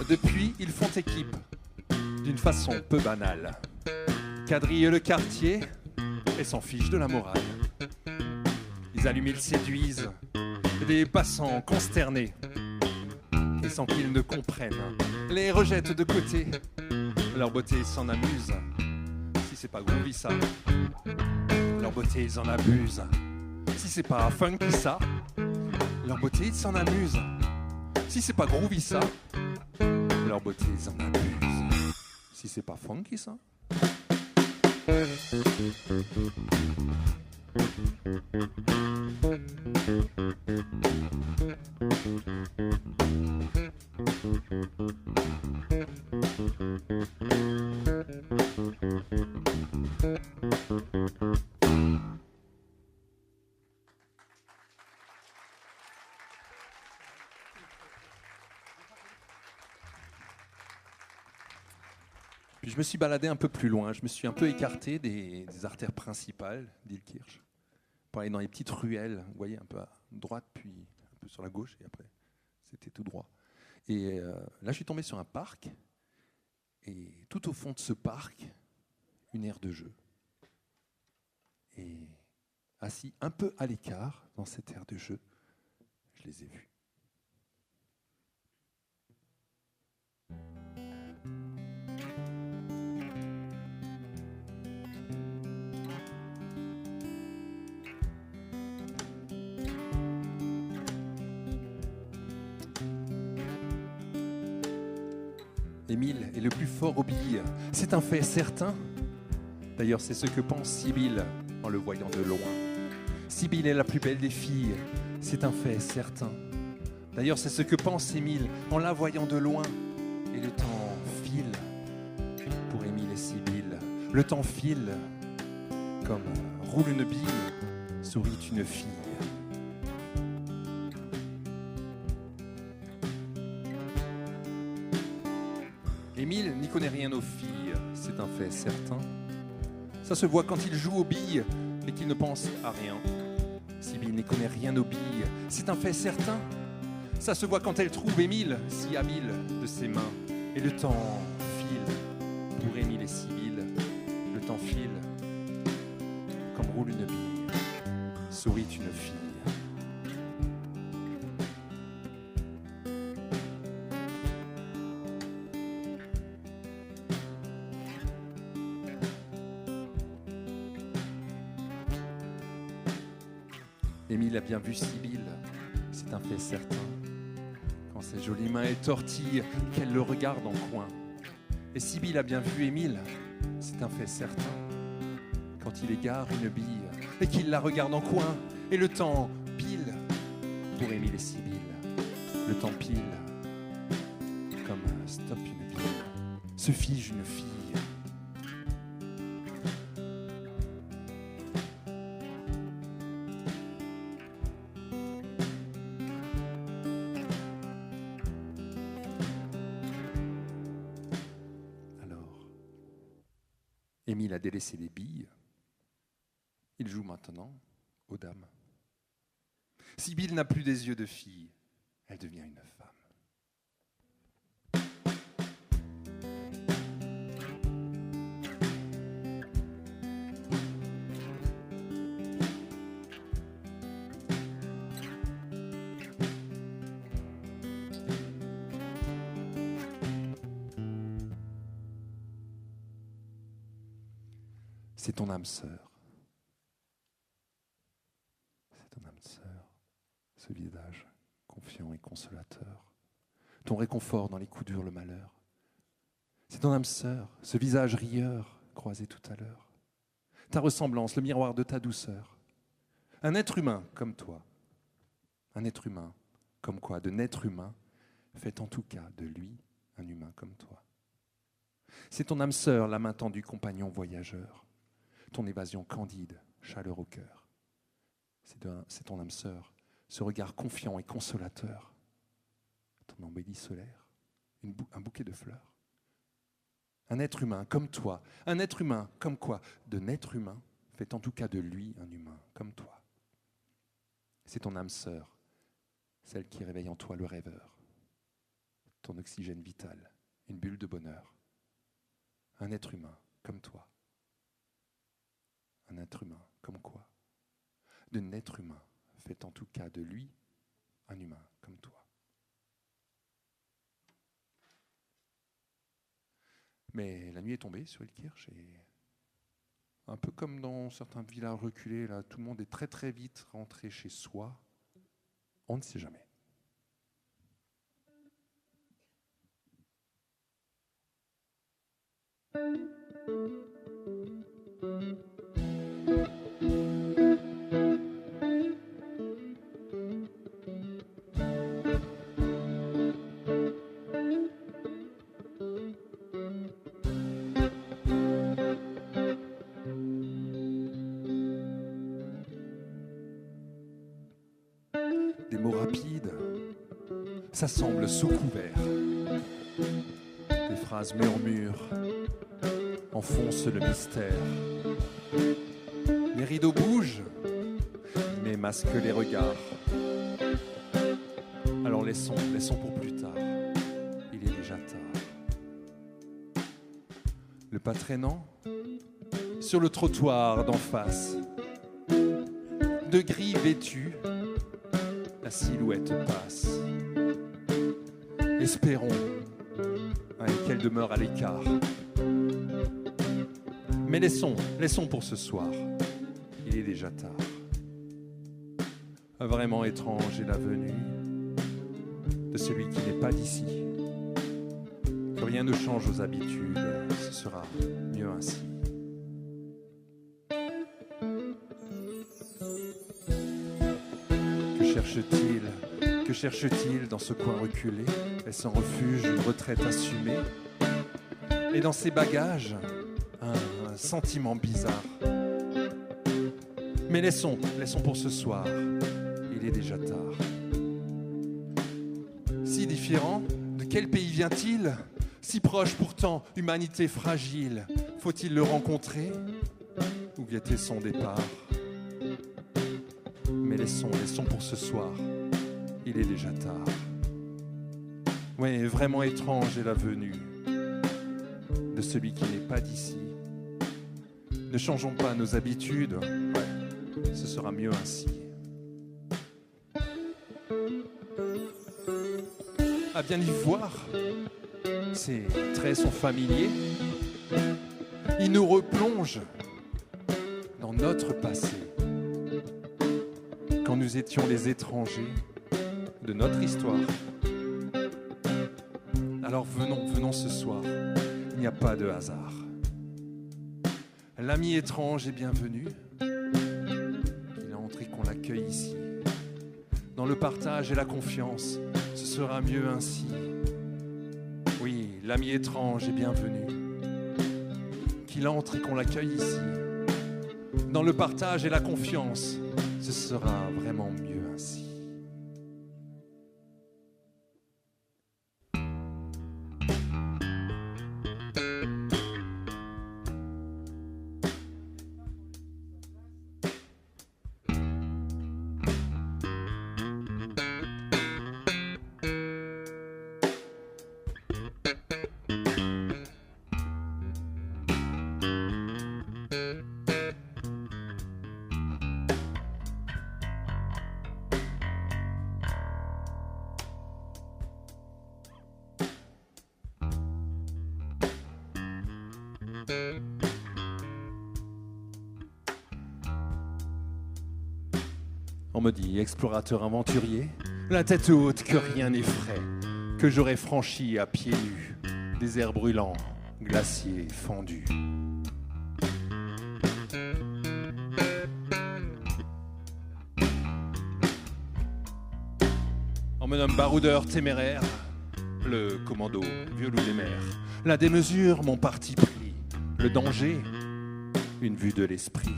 Depuis, ils font équipe, d'une façon peu banale. Quadrillent le quartier et s'en fichent de la morale. Ils allument, ils séduisent des passants consternés. Et sans qu'ils ne comprennent, les rejettent de côté. Leur beauté s'en amuse. Si c'est pas groovy ça, leur beauté ils en abusent. Si c'est pas funky ça, leur beauté ils s'en amusent. Si c'est pas groovy ça, leur beauté ils en abusent. Si c'est pas funky ça. Puis je me suis baladé un peu plus loin, je me suis un peu écarté des artères principales d'Ilkirch pour aller dans les petites ruelles, vous voyez, un peu à droite, puis un peu sur la gauche, et après, c'était tout droit. Et là, je suis tombé sur un parc, et tout au fond de ce parc, une aire de jeu. Et assis un peu à l'écart, dans cette aire de jeu, je les ai vus. Émile est le plus fort aux billes, c'est un fait certain. D'ailleurs, c'est ce que pense Sibylle en le voyant de loin. Sibylle est la plus belle des filles, c'est un fait certain. D'ailleurs, c'est ce que pense Émile en la voyant de loin. Et le temps file pour Émile et Sibylle. Le temps file comme roule une bille, sourit une fille. Émile n'y connaît rien aux filles, c'est un fait certain. Ça se voit quand il joue aux billes et qu'il ne pense à rien. Sibylle n'y connaît rien aux billes, c'est un fait certain. Ça se voit quand elle trouve Émile si habile de ses mains. Et le temps file pour Émile et Sibylle. Le temps file comme roule une bille, sourit une fille. Émile a bien vu Sibylle, c'est un fait certain. Quand ses jolies mains elle tortille, qu'elle le regarde en coin. Et Sibylle a bien vu Émile, c'est un fait certain. Quand il égare une bille et qu'il la regarde en coin. Et le temps pile pour Émile et Sibylle. Le temps pile comme stop une bille, se fige une fille. Émile a délaissé les billes. Il joue maintenant aux dames. Sibylle n'a plus des yeux de fille. Elle devient une femme. C'est ton âme sœur. C'est ton âme sœur, ce visage confiant et consolateur, ton réconfort dans les coups durs, le malheur. C'est ton âme sœur, ce visage rieur croisé tout à l'heure, ta ressemblance, le miroir de ta douceur, Un être humain comme toi. Un être humain comme quoi? De n'être humain fait en tout cas de lui un humain comme toi. C'est ton âme sœur, la main tendue, compagnon voyageur. Ton évasion candide, chaleur au cœur. C'est ton âme sœur, ce regard confiant et consolateur. Ton embellie solaire, un bouquet de fleurs. Un être humain comme toi, un être humain comme quoi? De n'être humain fait en tout cas de lui un humain comme toi. C'est ton âme sœur, celle qui réveille en toi le rêveur. Ton oxygène vital, une bulle de bonheur. Un être humain comme toi. Un être humain comme quoi? De n'être humain fait en tout cas de lui un humain comme toi. Mais la nuit est tombée sur Illkirch et un peu comme dans certains villages reculés, là, tout le monde est très très vite rentré chez soi. On ne sait jamais. Des mots rapides s'assemblent sous couvert. Des phrases murmurent, enfoncent le mystère. Les rideaux bougent, mais masquent les regards. Alors laissons pour plus tard. Il est déjà tard. Le pas traînant sur le trottoir d'en face. De gris vêtus, la silhouette passe. Espérons qu'elle demeure à l'écart. Mais laissons pour ce soir. Il est déjà tard. Vraiment étrange est la venue de celui qui n'est pas d'ici. Que rien ne change aux habitudes, ce sera mieux ainsi. Que cherche-t-il dans ce coin reculé? Est-ce un refuge, une retraite assumée? Et dans ses bagages, un sentiment bizarre. Mais laissons pour ce soir, il est déjà tard. Si différent, de quel pays vient-il? Si proche pourtant, humanité fragile. Faut-il le rencontrer ou guetter son départ? Mais laissons pour ce soir, il est déjà tard. Oui, vraiment étrange est la venue de celui qui n'est pas d'ici. Ne changeons pas nos habitudes, ouais, ce sera mieux ainsi. À bien y voir, ses traits sont familiers. Il nous replonge dans notre passé. Quand nous étions les étrangers de notre histoire. Alors venons ce soir, il n'y a pas de hasard. L'ami étrange est bienvenu, qu'il entre et qu'on l'accueille ici. Dans le partage et la confiance, ce sera mieux ainsi. Oui, l'ami étrange est bienvenu, qu'il entre et qu'on l'accueille ici. Dans le partage et la confiance, ce sera vraiment mieux ainsi. On me dit, explorateur aventurier, la tête haute que rien n'effraie, que j'aurais franchi à pieds nus, déserts brûlants, glaciers fendus. me nomme baroudeur téméraire, le commando violou des mers. La démesure, mon parti pris. Le danger, une vue de l'esprit.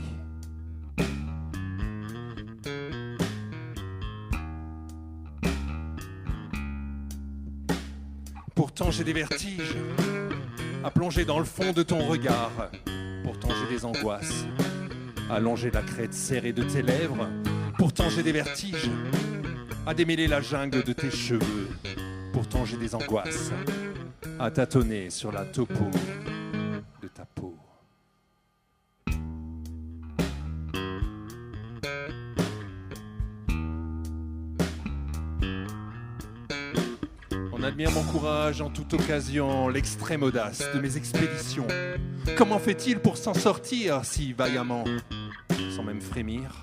Pourtant j'ai des vertiges à plonger dans le fond de ton regard. Pourtant j'ai des angoisses à longer la crête serrée de tes lèvres. Pourtant j'ai des vertiges à démêler la jungle de tes cheveux. Pourtant j'ai des angoisses à tâtonner sur la topo de ta peau. On admire mon courage en toute occasion, l'extrême audace de mes expéditions. Comment fait-il pour s'en sortir si vaillamment, sans même frémir ?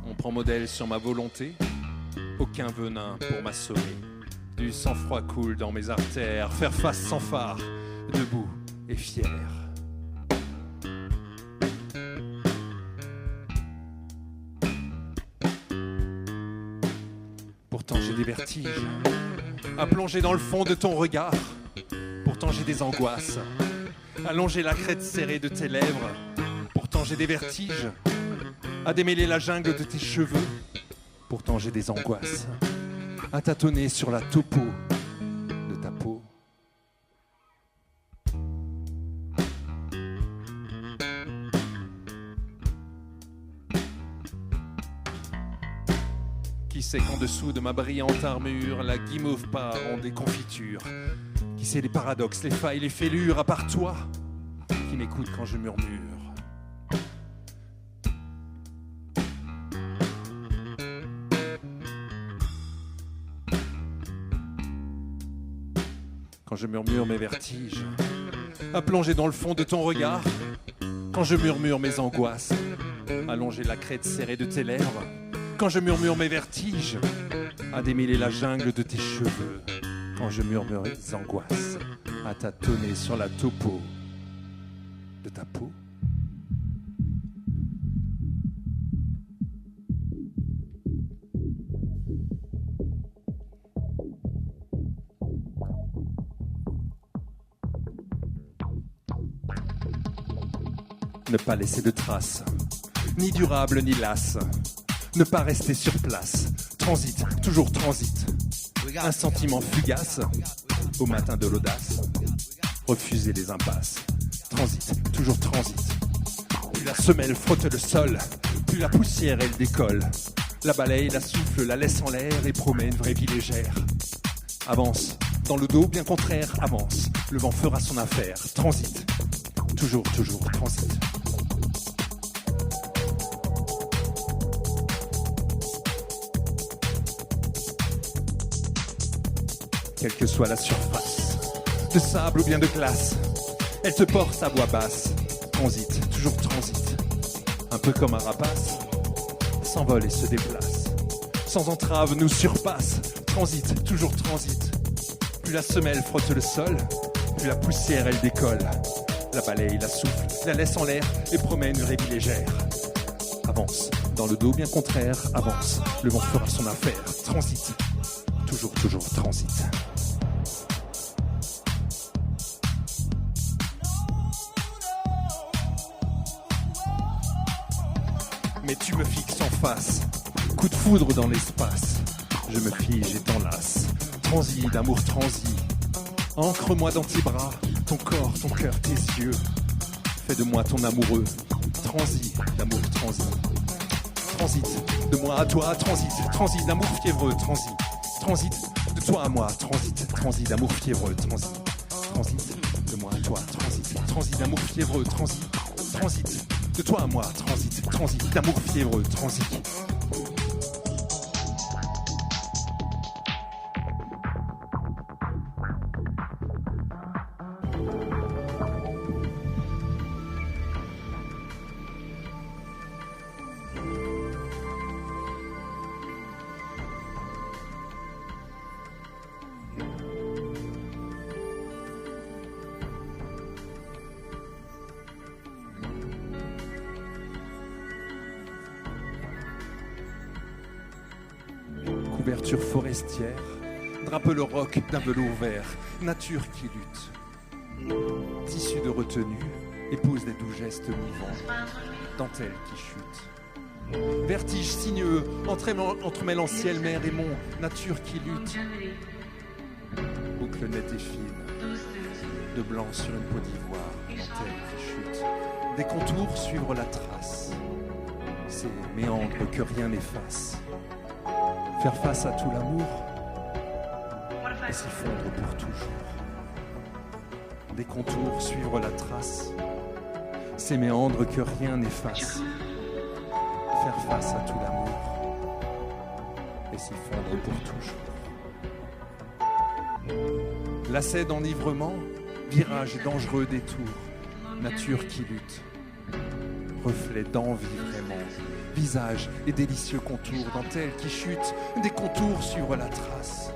On prend modèle sur ma volonté, aucun venin pour m'assommer. Du sang-froid coule dans mes artères, faire face sans phare, debout et fier. Pourtant j'ai des vertiges à plonger dans le fond de ton regard. Pourtant j'ai des angoisses à longer la crête serrée de tes lèvres. Pourtant j'ai des vertiges à démêler la jungle de tes cheveux. Pourtant j'ai des angoisses à tâtonner sur la topo de ta peau. Qui sait qu'en dessous de ma brillante armure, la guimauve part en déconfiture? Qui sait les paradoxes, les failles, les fêlures, à part toi, qui m'écoute quand je murmure? Quand je murmure mes vertiges, à plonger dans le fond de ton regard. Quand je murmure mes angoisses, à longer la crête serrée de tes lèvres. Quand je murmure mes vertiges, à démêler la jungle de tes cheveux. Quand je murmure mes angoisses, à tâtonner sur la topo de ta peau. Ne pas laisser de traces, ni durable ni lasse. Ne pas rester sur place, transit, toujours transit. Un sentiment fugace, au matin de l'audace. Refuser les impasses, transit, toujours transit. Plus la semelle frotte le sol, plus la poussière elle décolle. La balaye, la souffle, la laisse en l'air et promet une vraie vie légère. Avance, dans le dos bien contraire, avance. Le vent fera son affaire, transit, toujours, toujours transit. Quelle que soit la surface, de sable ou bien de glace, elle te porte à voix basse, transite, toujours transite. Un peu comme un rapace, s'envole et se déplace. Sans entrave nous surpasse, transite, toujours transite. Plus la semelle frotte le sol, plus la poussière elle décolle. La balaye, la souffle, la laisse en l'air et promet une vraie vie légère. Avance, dans le dos bien contraire, avance. Le vent fera son affaire, transite, toujours, toujours transite. Mais tu me fixes en face, coup de foudre dans l'espace. Je me fige et t'enlace, transi d'amour transi. Ancre-moi dans tes bras, ton corps, ton cœur, tes yeux. Fais de moi ton amoureux, transi d'amour transi. Transite, de moi à toi, transit, transit d'amour fiévreux, transit. Transit, de toi à moi, transit, transit d'amour fiévreux, transit. Transit, de moi à toi, transit, transit d'amour fiévreux, transit. Transit, de toi à moi, transit, transit d'amour fiévreux, transit. Ouverture forestière, drape le roc d'un velours vert, nature qui lutte. Tissu de retenue, épouse les doux gestes mouvants, dentelle qui chute. Vertige sinueux, entremêlant ciel, mer et mont, nature qui lutte. Boucle nette et fine, de blanc sur une peau d'ivoire, dentelle qui chute. Des contours suivre la trace, ces méandres que rien n'efface. Faire face à tout l'amour et s'y fondre pour toujours. Des contours suivre la trace, ces méandres que rien n'efface. Faire face à tout l'amour et s'y fondre pour toujours. Lacet d'enivrement, virage dangereux détour, nature qui lutte. Reflet d'envie vraiment, visage et délicieux contours, dentelle qui chute, des contours suivre la trace.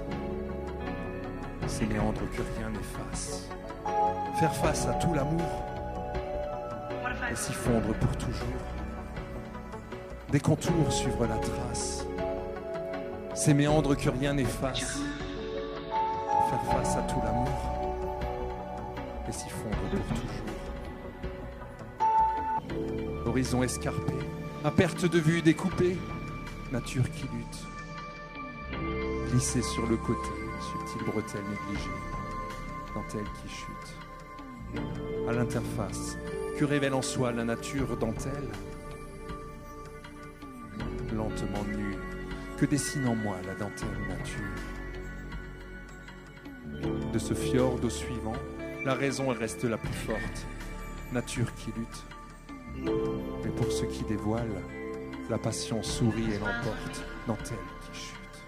Ces méandres que rien n'efface. Faire face à tout l'amour et s'y fondre pour toujours. Des contours suivre la trace. Ces méandres que rien n'efface. Faire face à tout l'amour et s'y fondre pour toujours. Horizon escarpé, à perte de vue découpée, nature qui lutte. Glisser sur le côté, subtile bretelle négligée, dentelle qui chute. À l'interface, que révèle en soi la nature dentelle? Lentement nue, que dessine en moi la dentelle nature. De ce fjord au suivant, la raison reste la plus forte, nature qui lutte. Mais pour ceux qui dévoilent, la passion sourit et l'emporte, dentelle qui chute.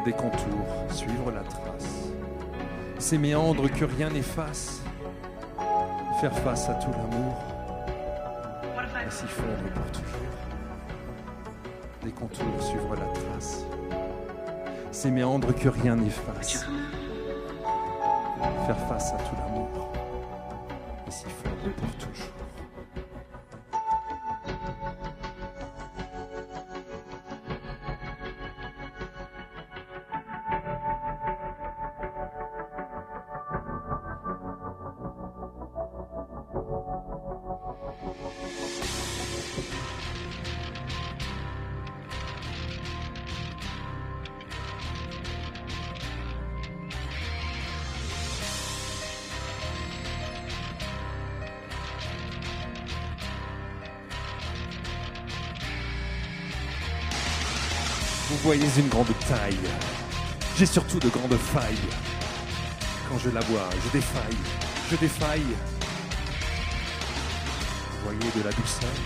Des contours, suivre la trace. Ces méandres que rien n'efface. Faire face à tout l'amour et s'y fondre pour toujours. Des contours, suivre la trace. Ces méandres que rien n'efface. Faire face à tout l'amour et s'y fondre pour toujours. Vous voyez une grande taille, j'ai surtout de grandes failles. Quand je la vois, je défaille. Vous voyez de la douceur,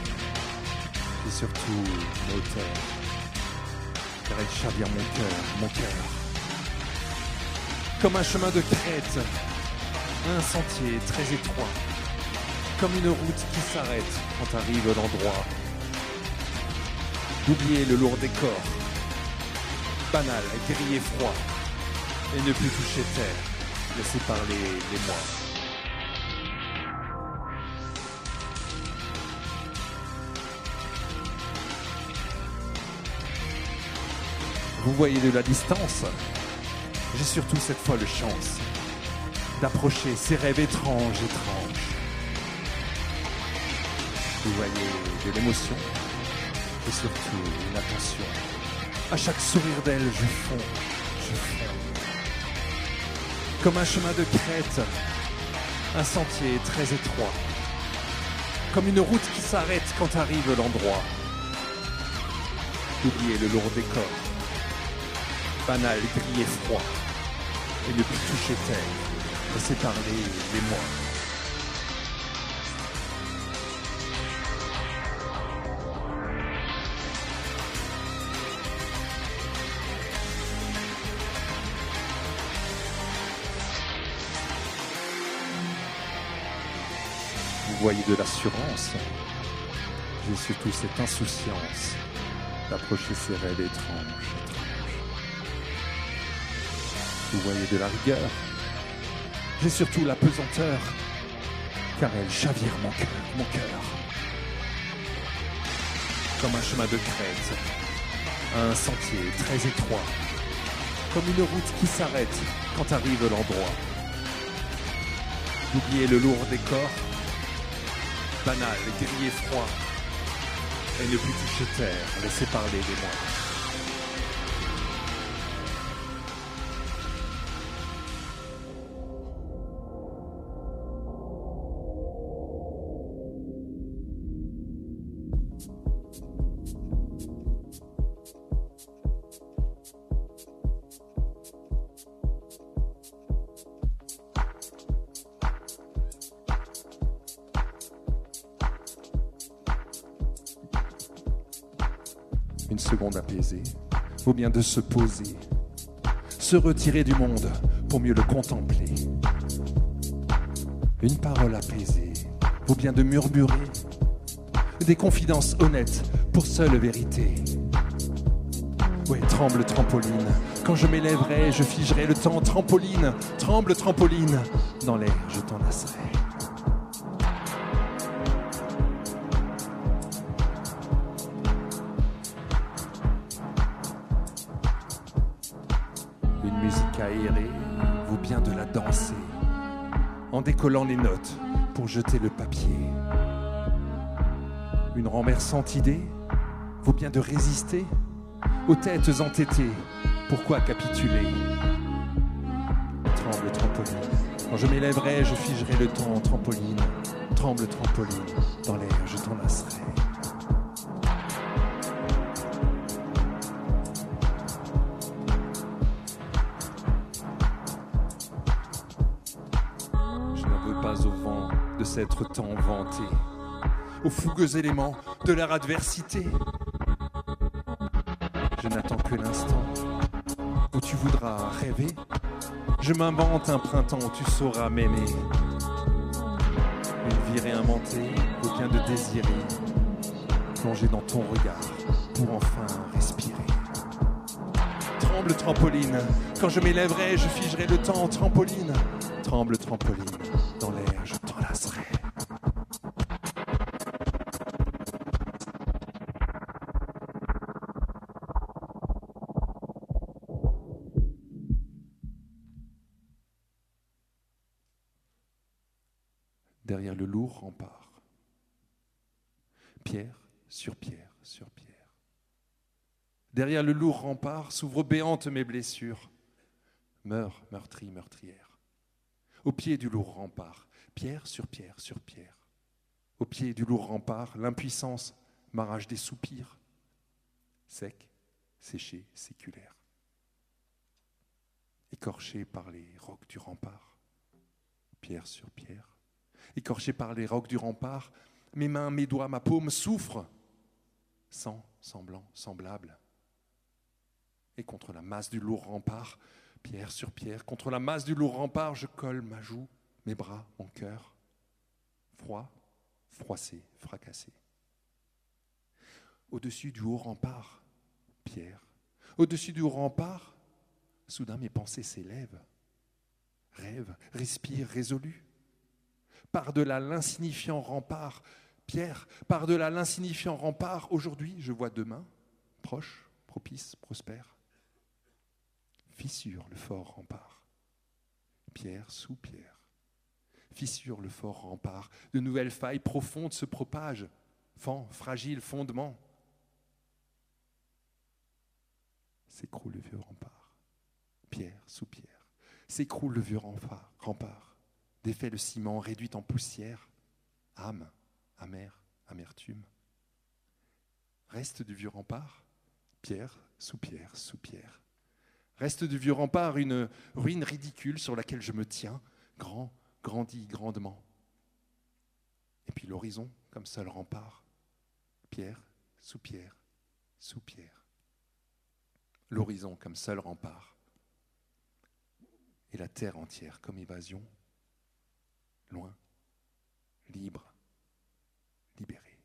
et surtout une hauteur, car elle chavire mon cœur. Comme un chemin de crête, un sentier très étroit, comme une route qui s'arrête quand arrive l'endroit. D'oublier le lourd décor, banal, gris et froid, et ne plus toucher terre, laisser parler les mois. Vous voyez de la distance, j'ai surtout cette folle chance d'approcher ces rêves étranges. Vous voyez de l'émotion et surtout une attention. À chaque sourire d'elle, je fonds. Comme un chemin de crête, un sentier très étroit. Comme une route qui s'arrête quand arrive l'endroit. Oubliez le lourd décor, banal, gris et froid, et ne plus toucher terre, laisser parler les mois. Vous voyez de l'assurance, j'ai surtout cette insouciance d'approcher ces rêves étranges. Vous voyez de la rigueur, j'ai surtout la pesanteur, car elle chavire mon cœur. Comme un chemin de crête, un sentier très étroit, comme une route qui s'arrête quand arrive l'endroit. D'oublier le lourd décor, banal, gris et froid, et ne plus toucher terre, laisser parler des mois. Une seconde apaisée, vaut bien de se poser, se retirer du monde pour mieux le contempler. Une parole apaisée, vaut bien de murmurer des confidences honnêtes pour seule vérité. Ouais, tremble trampoline, quand je m'élèverai, je figerai le temps. Trampoline, tremble trampoline, dans l'air je t'enlacerai. Une musique aérée vaut bien de la danser, en décollant les notes pour jeter le papier. Une renversante idée vaut bien de résister aux têtes entêtées. Pourquoi capituler? Tremble trampoline, quand je m'élèverai, je figerai le temps. Trampoline, tremble trampoline, dans l'air je t'enlacerai. Pas au vent de s'être tant vanté, aux fougueux éléments de leur adversité. Je n'attends que l'instant où tu voudras rêver. Je m'invente un printemps où tu sauras m'aimer. Une vie réinventée, aucun de désirer, plonger dans ton regard pour enfin respirer. Tremble trampoline, quand je m'élèverai, je figerai le temps. Trampoline, tremble trampoline, dans l'air je t'enlacerai. Derrière le lourd rempart, pierre sur pierre sur pierre. Derrière le lourd rempart s'ouvrent béantes mes blessures. Meurs, meurtri, meurtrière. Au pied du lourd rempart, pierre sur pierre sur pierre. Au pied du lourd rempart, l'impuissance m'arrache des soupirs. Sec, séché, séculaire. Écorché par les rocs du rempart, pierre sur pierre. Écorché par les rocs du rempart, mes mains, mes doigts, ma paume souffrent. Sang, semblant, semblable. Et contre la masse du lourd rempart, pierre sur pierre, contre la masse du lourd rempart, je colle ma joue, mes bras, mon cœur. Froid, froissé, fracassé. Au-dessus du haut rempart, pierre. Au-dessus du haut rempart, soudain mes pensées s'élèvent. Rêve, respire, résolu. Par-delà l'insignifiant rempart, pierre, par-delà l'insignifiant rempart, aujourd'hui je vois demain, proche, propice, prospère. Fissure le fort rempart, pierre sous pierre. Fissure le fort rempart, de nouvelles failles profondes se propagent, fend, fragile fondement. S'écroule le vieux rempart, pierre sous pierre. S'écroule le vieux rempart, défait le ciment réduit en poussière, âme, amère, amertume. Reste du vieux rempart, pierre sous pierre sous pierre. Reste du vieux rempart une ruine ridicule sur laquelle je me tiens, grand, grandi grandement. Et puis l'horizon comme seul rempart, pierre sous pierre sous pierre. L'horizon comme seul rempart. Et la terre entière comme évasion, loin, libre, libéré.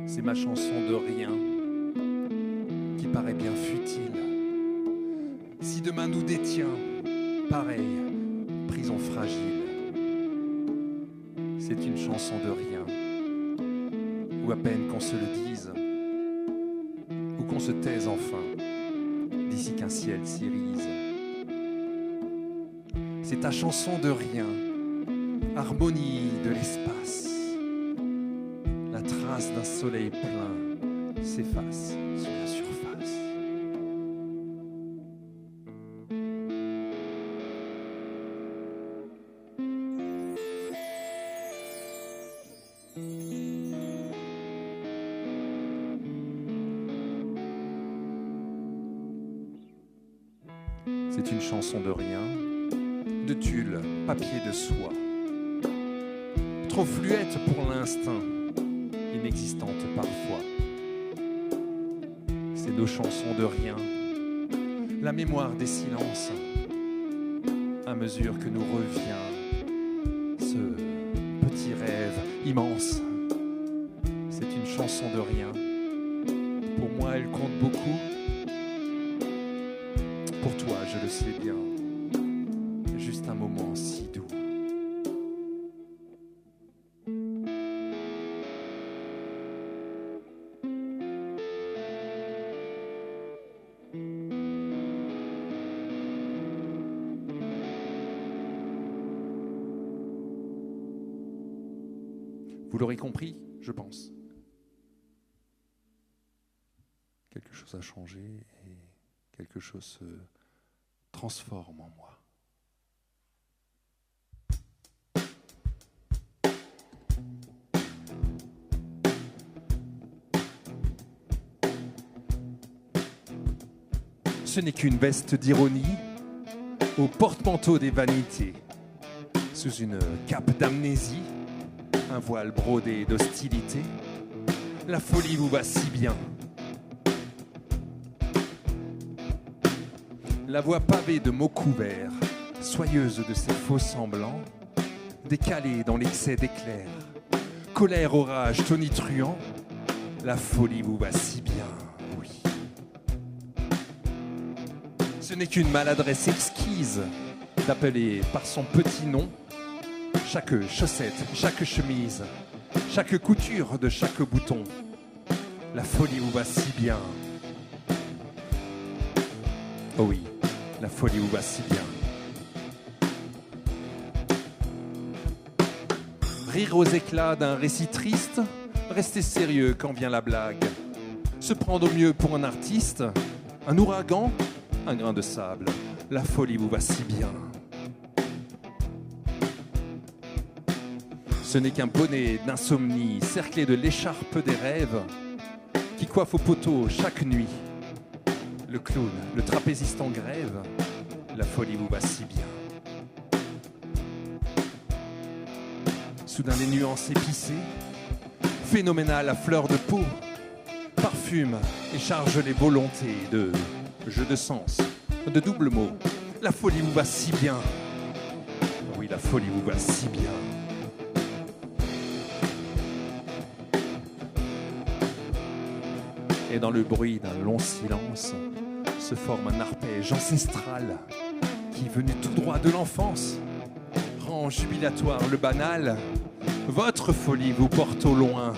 C'est ma chanson de rien qui paraît bien futile. Si demain nous détient, pareil, prison fragile. C'est une chanson de rien, ou à peine qu'on se le dise, ou qu'on se taise enfin, d'ici qu'un ciel s'irise. C'est ta chanson de rien, harmonie de l'espace. La trace d'un soleil plein s'efface sur la surface. C'est une chanson de rien, de tulle, papier de soie. Trop fluette pour l'instinct, inexistante parfois. C'est nos chansons de rien, la mémoire des silences, à mesure que nous revient ce petit rêve immense. C'est une chanson de rien. Pour moi, elle compte beaucoup. Pour toi, je le sais bien, juste un moment si doux. Vous l'aurez compris, je pense. Quelque chose a changé et quelque chose se transforme en moi. Ce n'est qu'une veste d'ironie au porte-manteau des vanités, sous une cape d'amnésie, un voile brodé d'hostilité. La folie vous va si bien. La voix pavée de mots couverts, soyeuse de ses faux semblants, décalée dans l'excès d'éclairs, colère, orage, tonitruant, la folie vous va si bien, oui. Ce n'est qu'une maladresse exquise d'appeler par son petit nom chaque chaussette, chaque chemise, chaque couture de chaque bouton. La folie vous va si bien. Oh oui, la folie vous va si bien. Rire aux éclats d'un récit triste, rester sérieux quand vient la blague. Se prendre au mieux pour un artiste, un ouragan, un grain de sable. La folie vous va si bien. Ce n'est qu'un bonnet d'insomnie cerclé de l'écharpe des rêves qui coiffe au poteau chaque nuit. Le clown, le trapéziste en grève, la folie vous va si bien. Soudain des nuances épicées, phénoménal à fleur de peau, parfume et charge les volontés de jeu de sens, de double mots. La folie vous va si bien. Oui, la folie vous va si bien. Et dans le bruit d'un long silence se forme un arpège ancestral qui, venu tout droit de l'enfance, rend jubilatoire le banal. Votre folie vous porte au loin.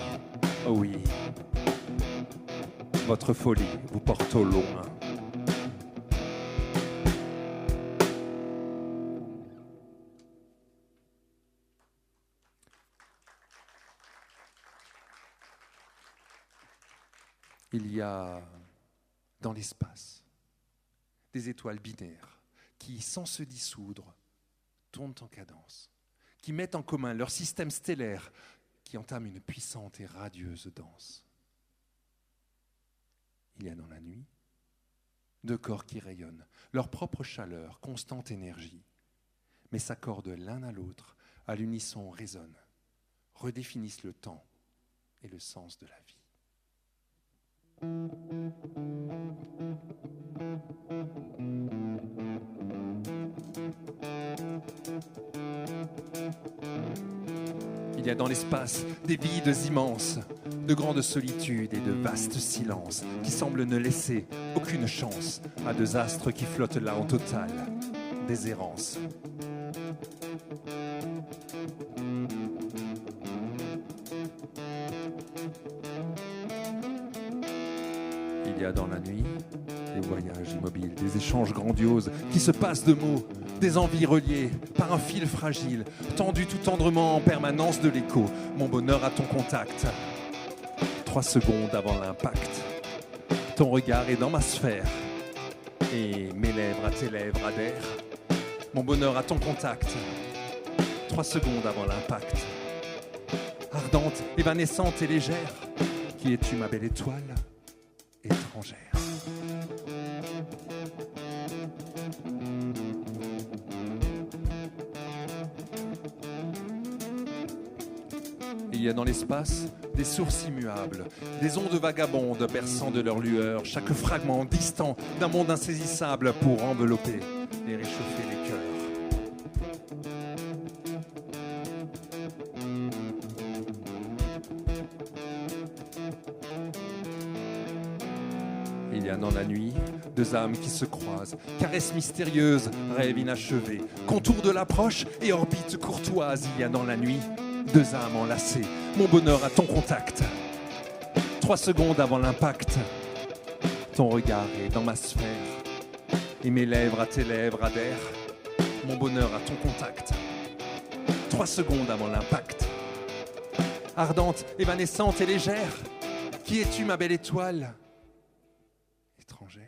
Oh oui, votre folie vous porte au loin. Il y a dans l'espace, des étoiles binaires qui, sans se dissoudre, tournent en cadence, qui mettent en commun leur système stellaire, qui entame une puissante et radieuse danse. Il y a dans la nuit deux corps qui rayonnent, leur propre chaleur, constante énergie, mais s'accordent l'un à l'autre, à l'unisson résonnent, redéfinissent le temps et le sens de la vie. Il y a dans l'espace des vides immenses, de grandes solitudes et de vastes silences qui semblent ne laisser aucune chance à deux astres qui flottent là en totale déshérence. Il y a dans la nuit des voyages immobiles, des échanges grandioses qui se passent de mots, des envies reliées par un fil fragile, tendu tout tendrement en permanence de l'écho. Mon bonheur à ton contact, 3 secondes avant l'impact. Ton regard est dans ma sphère et mes lèvres à tes lèvres adhèrent. Mon bonheur à ton contact, 3 secondes avant l'impact. Ardente, évanescente et légère, qui es-tu ma belle étoile étrangère? Il y a dans l'espace des sources immuables, des ondes vagabondes berçant de leur lueur chaque fragment distant d'un monde insaisissable pour envelopper et réchauffer les cœurs. Il y a dans la nuit deux âmes qui se croisent, caresses mystérieuses, rêves inachevés, contours de l'approche et orbite courtoise. Il y a dans la nuit deux âmes enlacées, mon bonheur à ton contact. 3 secondes avant l'impact, ton regard est dans ma sphère et mes lèvres à tes lèvres adhèrent. Mon bonheur à ton contact. 3 secondes avant l'impact. Ardente, évanescente et légère, qui es-tu ma belle étoile étrangère?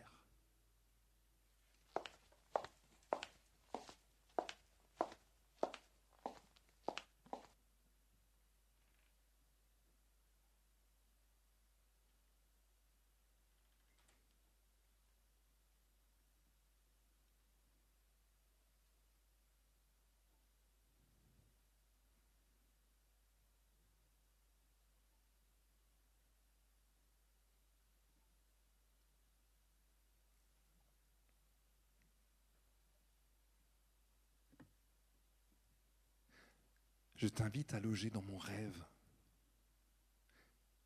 Je t'invite à loger dans mon rêve.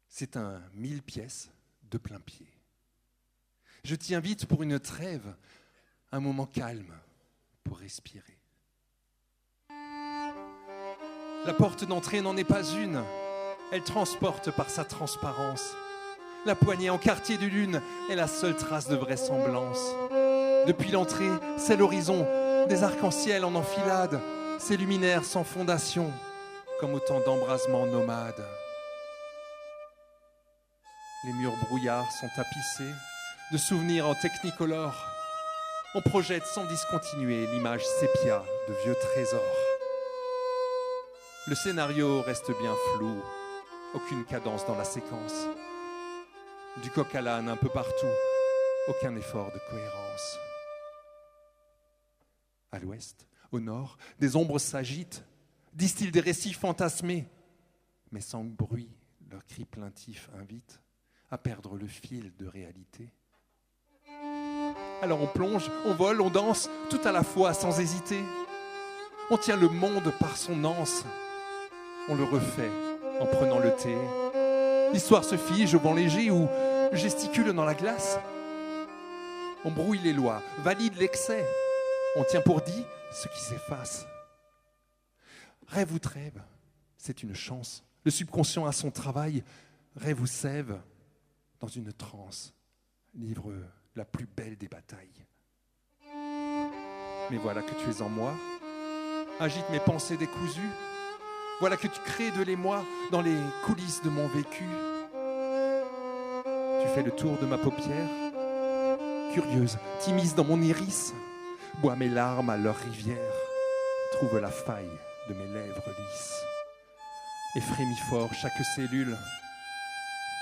C'est un 1000 pièces de plein pied. Je t'y invite pour une trêve, un moment calme pour respirer. La porte d'entrée n'en est pas une, elle transporte par sa transparence. La poignée en quartier de lune est la seule trace de vraisemblance. Depuis l'entrée, c'est l'horizon, des arcs-en-ciel en enfilade, ces luminaires sans fondation, comme autant d'embrasements nomades. Les murs brouillards sont tapissés de souvenirs en technicolore. On projette sans discontinuer l'image sépia de vieux trésors. Le scénario reste bien flou, aucune cadence dans la séquence. Du coq à l'âne un peu partout, aucun effort de cohérence. À l'ouest, au nord, des ombres s'agitent, distillent des récits fantasmés, mais sans bruit, leurs cris plaintifs invitent à perdre le fil de réalité. Alors on plonge, on vole, on danse, tout à la fois sans hésiter. On tient le monde par son anse, on le refait en prenant le thé. L'histoire se fige au vent léger ou gesticule dans la glace. On brouille les lois, valide l'excès, on tient pour dit ce qui s'efface. Rêve ou trêve, c'est une chance. Le subconscient a son travail. Rêve ou sève, dans une transe, livre la plus belle des batailles. Mais voilà que tu es en moi, agite mes pensées décousues. Voilà que tu crées de l'émoi dans les coulisses de mon vécu. Tu fais le tour de ma paupière, curieuse, t'immisce dans mon iris, bois mes larmes à leur rivière, trouve la faille de mes lèvres lisses, et frémit fort chaque cellule,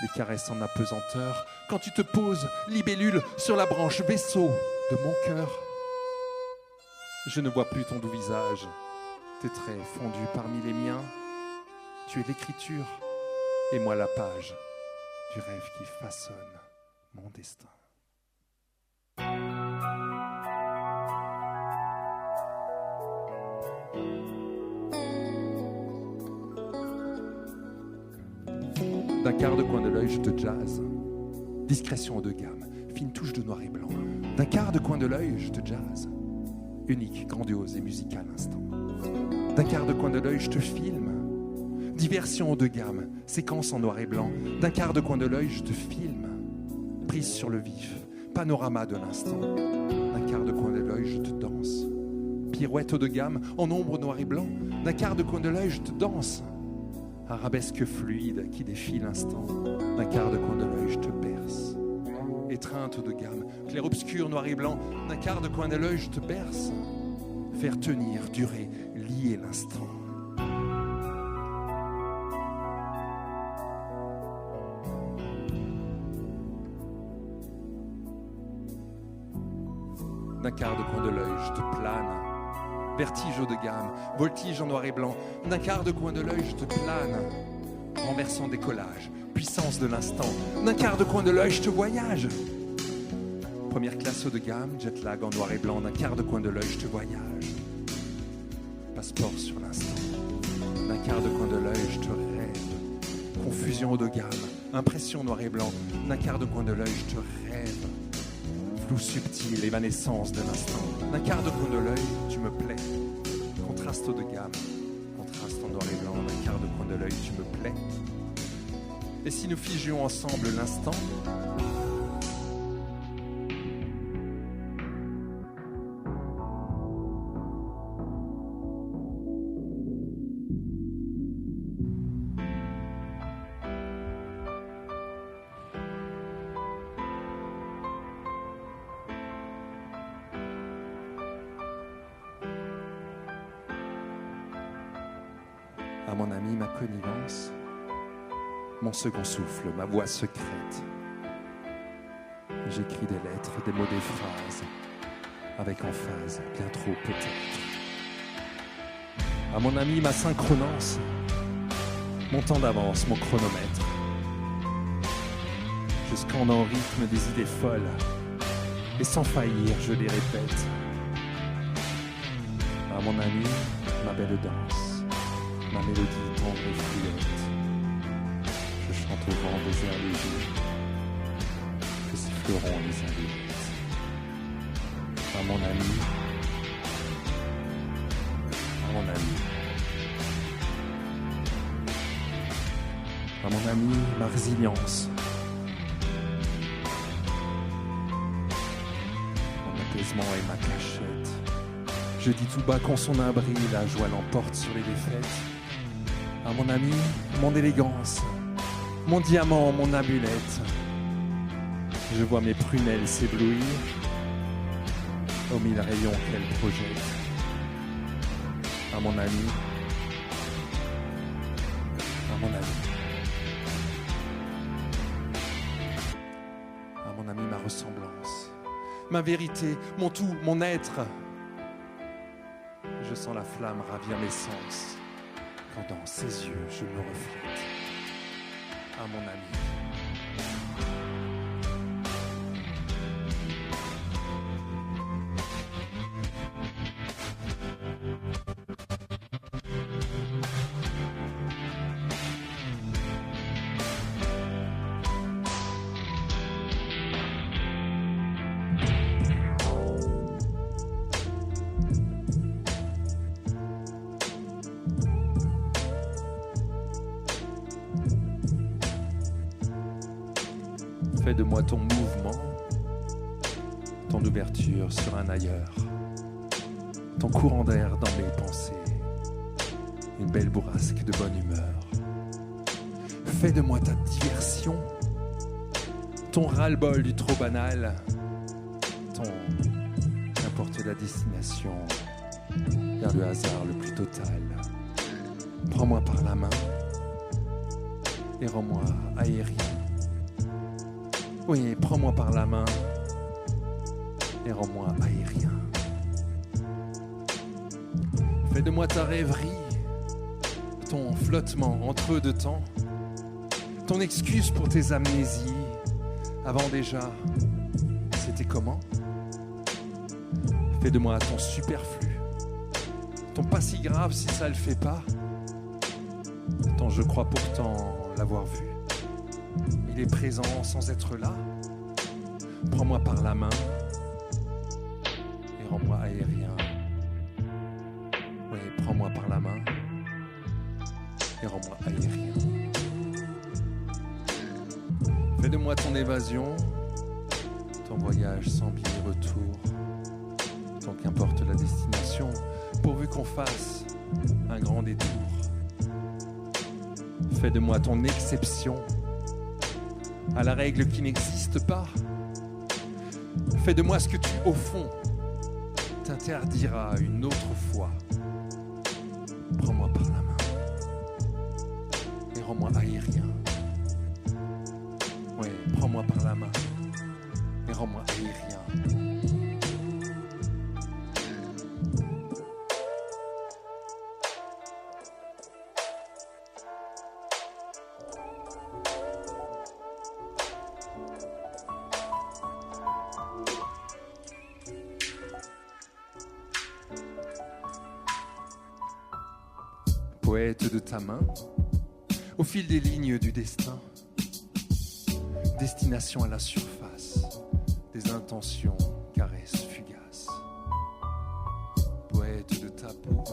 des caresses en apesanteur, quand tu te poses, libellule, sur la branche vaisseau de mon cœur. Je ne vois plus ton doux visage, tes traits fondus parmi les miens. Tu es l'écriture, et moi la page du rêve qui façonne mon destin. D'un quart de coin de l'œil, je te jazz. Discrétion haut de gamme, fine touche de noir et blanc. D'un quart de coin de l'œil, je te jazz. Unique, grandiose et musical instant. D'un quart de coin de l'œil, je te filme. Diversion haut de gamme, séquence en noir et blanc. D'un quart de coin de l'œil, je te filme. Prise sur le vif, panorama de l'instant. D'un quart de coin de l'œil, je te danse. Pirouette haut de gamme, en ombre noir et blanc. D'un quart de coin de l'œil, je te danse. Arabesque fluide qui défie l'instant. D'un quart de coin de l'œil, je te berce. Étreinte haut de gamme, clair-obscur, noir et blanc. D'un quart de coin de l'œil, je te berce. Faire tenir, durer, lier l'instant. D'un quart de coin de l'œil, je te plane. Vertige haut de gamme, voltige en noir et blanc. D'un quart de coin de l'œil, je te plane. Renversant décollage, puissance de l'instant. D'un quart de coin de l'œil, je te voyage. Première classe haut de gamme, jet lag en noir et blanc. D'un quart de coin de l'œil, je te voyage. Passeport sur l'instant. D'un quart de coin de l'œil, je te rêve. Confusion haut de gamme, impression noir et blanc. D'un quart de coin de l'œil, je te rêve. Flou subtil, évanescence de l'instant. D'un quart de coin de l'œil, tu me plais. Contraste haut de gamme, contraste en noir et blanc. D'un quart de coin de l'œil, tu me plais. Et si nous figions ensemble l'instant, à mon ami ma connivence, mon second souffle, ma voix secrète. J'écris des lettres, des mots, des phrases, avec emphase, bien trop peut-être. À mon ami ma synchronance, mon temps d'avance, mon chronomètre. Je scande en rythme des idées folles, et sans faillir, je les répète. À mon ami, ma belle danse, ma mélodie tendre et fluette. Je chante au vent des airs légers, que siffleront les alouettes. À mon ami, à mon ami, à mon ami, ma résilience, mon apaisement et ma cachette. Je dis tout bas qu'en son abri, la joie l'emporte sur les défaites. À mon ami, mon élégance, mon diamant, mon amulette. Je vois mes prunelles s'éblouir aux mille rayons qu'elles projettent. À mon ami, à mon ami, à mon ami, ma ressemblance, ma vérité, mon tout, mon être. Je sens la flamme ravir mes sens quand dans ses yeux je me reflète. À mon ami. Fais de moi ton mouvement, ton ouverture sur un ailleurs, ton courant d'air dans mes pensées, une belle bourrasque de bonne humeur. Fais de moi ta diversion, ton ras-le-bol du trop banal, qu'importe la destination, vers le hasard le plus total. Prends-moi par la main et rends-moi aérien. Oui, prends-moi par la main et rends-moi aérien. Fais de moi ta rêverie, ton flottement entre deux temps, ton excuse pour tes amnésies. Avant déjà, c'était comment? Fais de moi ton superflu, ton pas si grave si ça le fait pas. Tant je crois pourtant l'avoir vu. Il est présent sans être là. Prends-moi par la main et rends-moi aérien. Oui, prends-moi par la main et rends-moi aérien. Fais de moi ton évasion, ton voyage sans billet retour. Tant qu'importe la destination, pourvu qu'on fasse un grand détour. Fais de moi ton exception à la règle qui n'existe pas. Fais de moi ce que tu, au fond, t'interdiras une autre fois. Prends-moi par la main et rends-moi aérien. Ouais, prends-moi par la main et rends-moi aérien. Poète de ta main, au fil des lignes du destin, destination à la surface, des intentions, caresses fugaces. Poète de ta peau,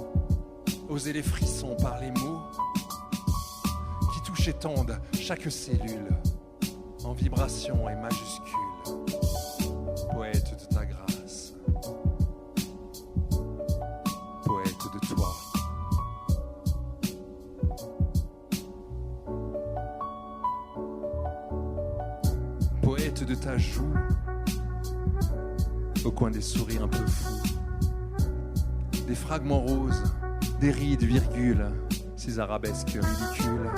oser les frissons par les mots, qui touchent et tendent chaque cellule, en vibration et majuscule. Poète de ta grâce, poète de toi. Poète de ta joue, au coin des sourires un peu fous, des fragments roses, des rides, virgules, ces arabesques ridicules.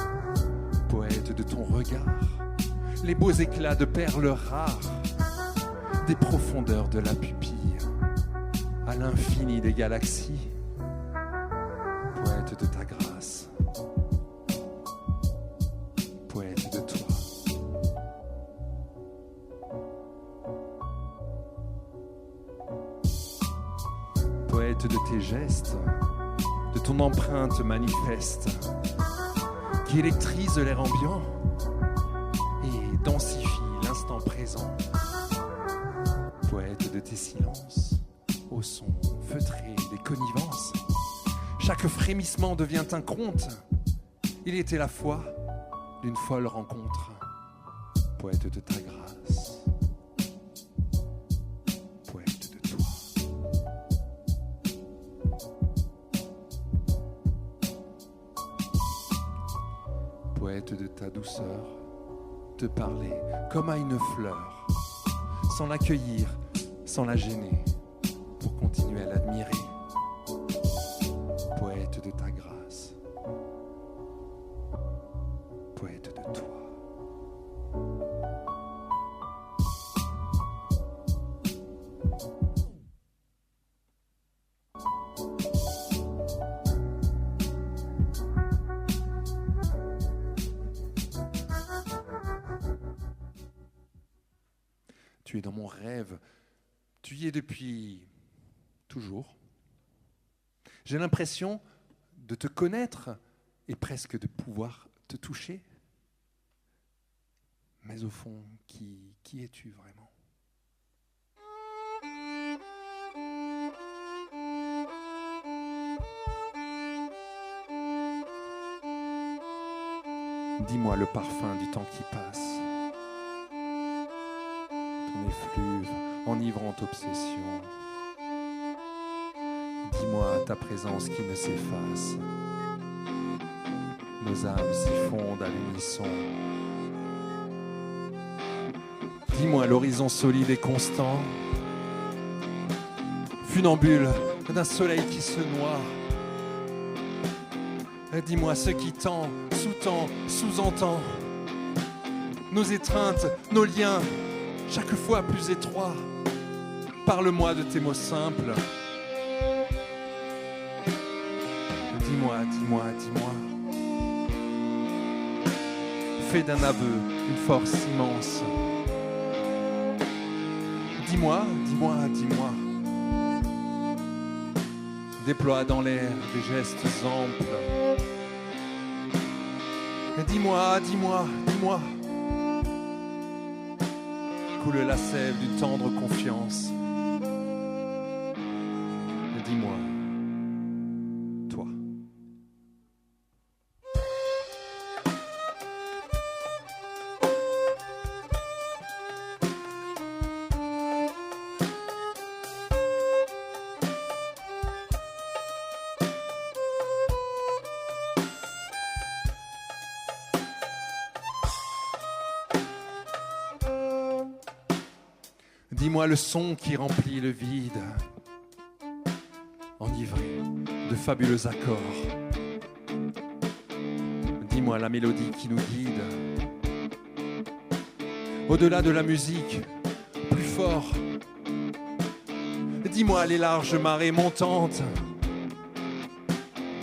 Poète de ton regard, les beaux éclats de perles rares, des profondeurs de la pupille, à l'infini des galaxies. Poète de ta grâce, poète de toi. Poète de tes gestes, de ton empreinte manifeste, qui électrise l'air ambiant et densifie l'instant présent. Poète de tes silences, au son feutré des connivences, chaque frémissement devient un conte. Il était la foi d'une folle rencontre. Poète de ta grâce, poète de toi. Poète de ta douceur, te parler comme à une fleur, sans l'accueillir, sans la gêner, pour continuer à l'admirer. Poète de ta grâce, poète de toi. Tu es dans mon rêve, tu y es depuis toujours. J'ai l'impression de te connaître et presque de pouvoir te toucher. Mais au fond, qui es-tu vraiment ? Dis-moi le parfum du temps qui passe, ton effluve, enivrante obsession. Dis-moi ta présence qui ne s'efface. Nos âmes s'y fondent à l'unisson. Dis-moi l'horizon solide et constant funambule d'un soleil qui se noie. Dis-moi ce qui tend, sous-tend, sous-entend nos étreintes, nos liens, chaque fois plus étroits. Parle-moi de tes mots simples. Dis-moi, dis-moi, dis-moi. Fais d'un aveu une force immense. Dis-moi, dis-moi, dis-moi. Déploie dans l'air des gestes amples. Dis-moi, dis-moi, dis-moi. Coule la sève d'une tendre confiance. Dis-moi, toi. Dis-moi le son qui remplit le vide, enivré de fabuleux accords. Dis-moi la mélodie qui nous guide. Au-delà de la musique, plus fort. Dis-moi les larges marées montantes,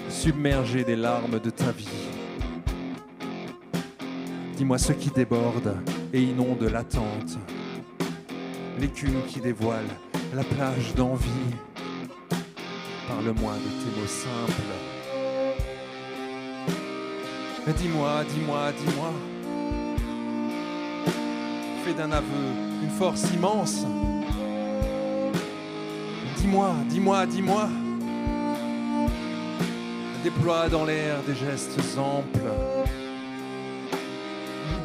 submergées des larmes de ta vie. Dis-moi ce qui déborde et inonde l'attente. L'écume qui dévoile la plage d'envie. Parle-moi de tes mots simples. Dis-moi, dis-moi, dis-moi. Fais d'un aveu une force immense. Dis-moi, dis-moi, dis-moi. Déploie dans l'air des gestes amples.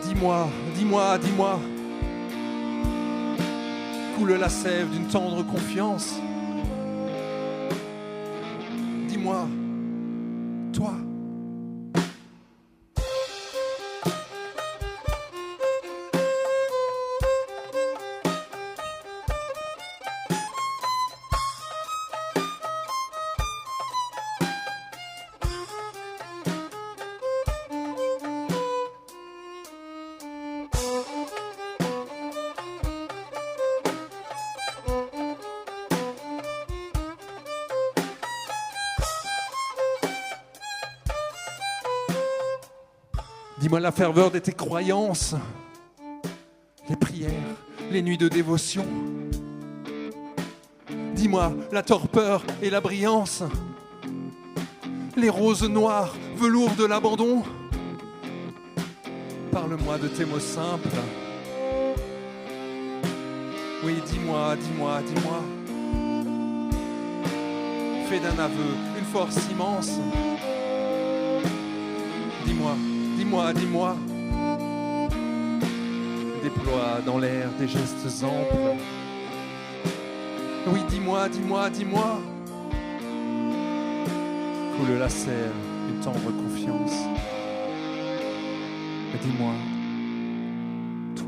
Dis-moi, dis-moi, dis-moi. Coule la sève d'une tendre confiance. Dis-moi, toi. Dis-moi la ferveur de tes croyances, les prières, les nuits de dévotion. Dis-moi la torpeur et la brillance, les roses noires, velours de l'abandon. Parle-moi de tes mots simples. Oui, dis-moi, dis-moi, dis-moi. Fais d'un aveu une force immense. Dis-moi. Dis-moi, dis-moi. Déploie dans l'air des gestes amples. Oui, dis-moi, dis-moi, dis-moi. Coule la sève d'une tendre confiance. Dis-moi, toi.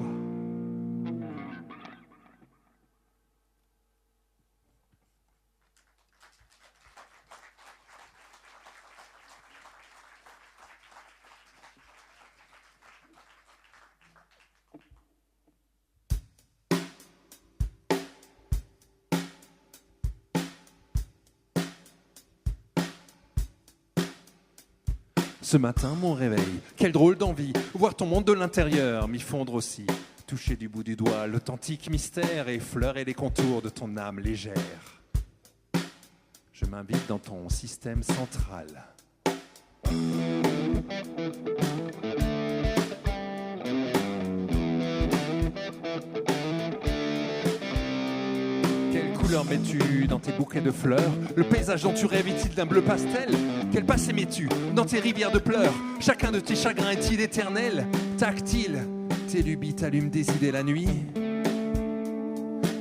Ce matin, mon réveil, quelle drôle d'envie, voir ton monde de l'intérieur m'y fondre aussi, toucher du bout du doigt l'authentique mystère et effleurer les contours de ton âme légère. Je m'invite dans ton système central. Couleur mets-tu dans tes bouquets de fleurs? Le paysage dont tu rêves est-il d'un bleu pastel? Quel passé mets-tu dans tes rivières de pleurs? Chacun de tes chagrins est-il éternel? Tactile, tes lubies t'allument des idées la nuit.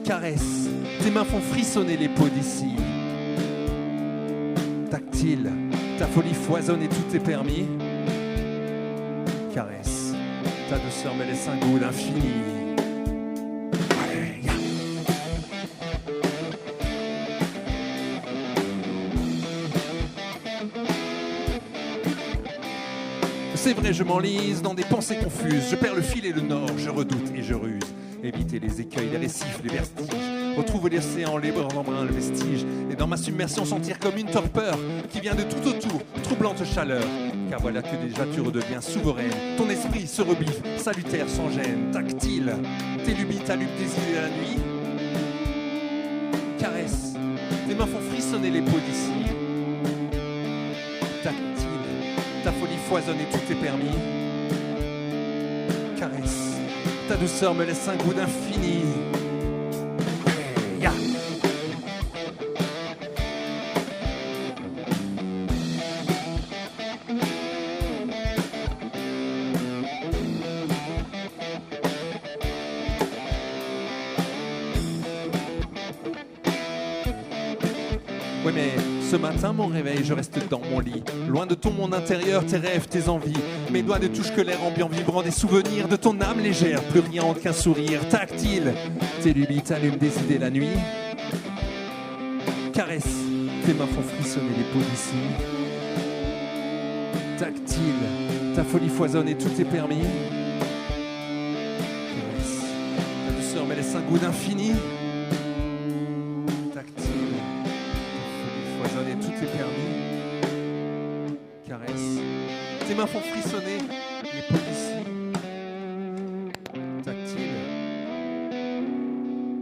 Caresse, tes mains font frissonner les peaux d'ici. Tactile, ta folie foisonne et tout est permis. Caresse, ta douceur me laisse un goût d'infini. C'est vrai, je m'enlise dans des pensées confuses. Je perds le fil et le nord, je redoute et je ruse. Éviter les écueils, les récifs, les vertiges. Retrouver l'océan, les bras en main, le vestige. Et dans ma submersion, sentir comme une torpeur qui vient de tout autour, troublante chaleur. Car voilà que déjà tu redeviens souveraine. Ton esprit se rebiffe, salutaire sans gêne, tactile. Tes lubies t'allument des idées la nuit. Caresse, tes mains font frissonner les peaux d'ici. Tactile, ta folie foisonne et tout est permis. Caresse, ta douceur me laisse un goût d'infini. Yeah. Ouais, mais ce matin, mon réveil, je reste dans mon lit. Loin de ton monde intérieur, tes rêves, tes envies. Mes doigts ne touchent que l'air ambiant, vibrant des souvenirs de ton âme légère, plus rien qu'un sourire tactile. Tes lubies t'allument des idées la nuit. Caresse, tes mains font frissonner les peaux d'ici. Tactile, ta folie foisonne et tout est permis. Caresse, ta douceur me laisse un goût d'infini. Et tout est permis. Caresse. Tes mains font frissonner les peaux d'ici. Tactile.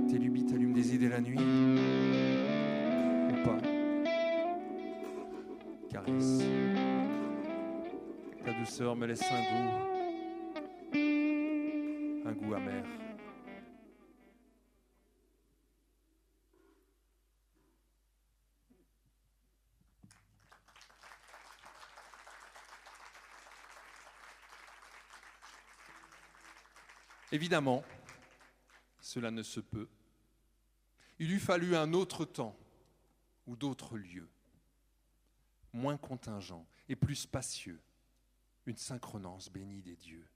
Tes lubies t'allument des idées la nuit. Ou pas. Caresse. Ta douceur me laisse un goût amer. Évidemment, cela ne se peut. Il eût fallu un autre temps ou d'autres lieux, moins contingents et plus spacieux, une synchronance bénie des dieux.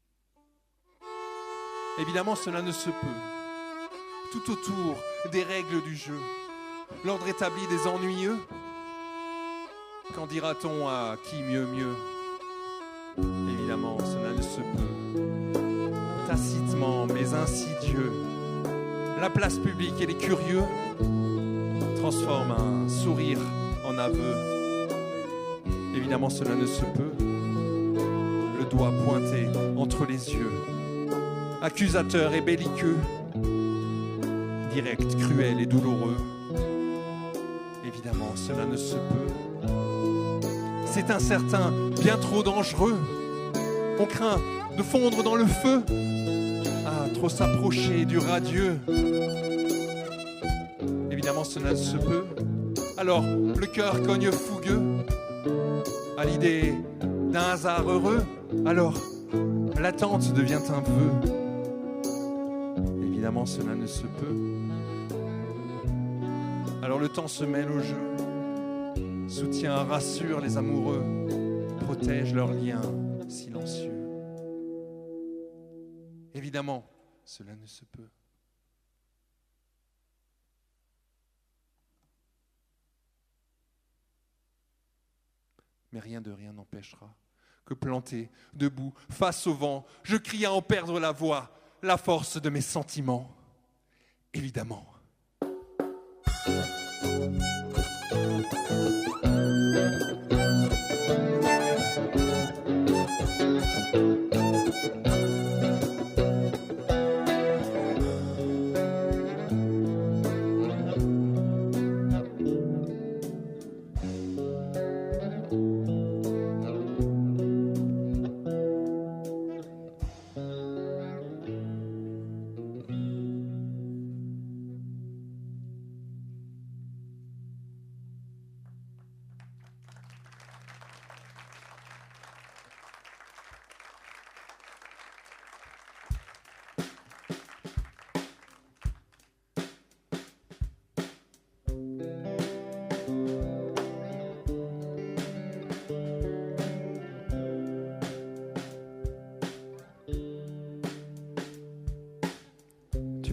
Évidemment, cela ne se peut. Tout autour des règles du jeu, l'ordre établi des ennuyeux. Qu'en dira-t-on à qui mieux? Évidemment, cela ne se peut. Tacitement, mais insidieux, la place publique et les curieux transforment un sourire en aveu. Évidemment, cela ne se peut. Le doigt pointé entre les yeux, accusateur et belliqueux, direct, cruel et douloureux. Évidemment, cela ne se peut. C'est incertain, bien trop dangereux. On craint de fondre dans le feu. Ah, trop s'approcher du radieux. Évidemment, cela se peut. Alors, le cœur cogne fougueux à l'idée d'un hasard heureux. Alors, l'attente devient un vœu. Évidemment, cela ne se peut. Alors, le temps se mêle au jeu, soutient, rassure les amoureux, protège leurs liens silencieux. Évidemment, cela ne se peut. Mais rien de rien n'empêchera que planté, debout, face au vent, je crie à en perdre la voix, la force de mes sentiments. Évidemment.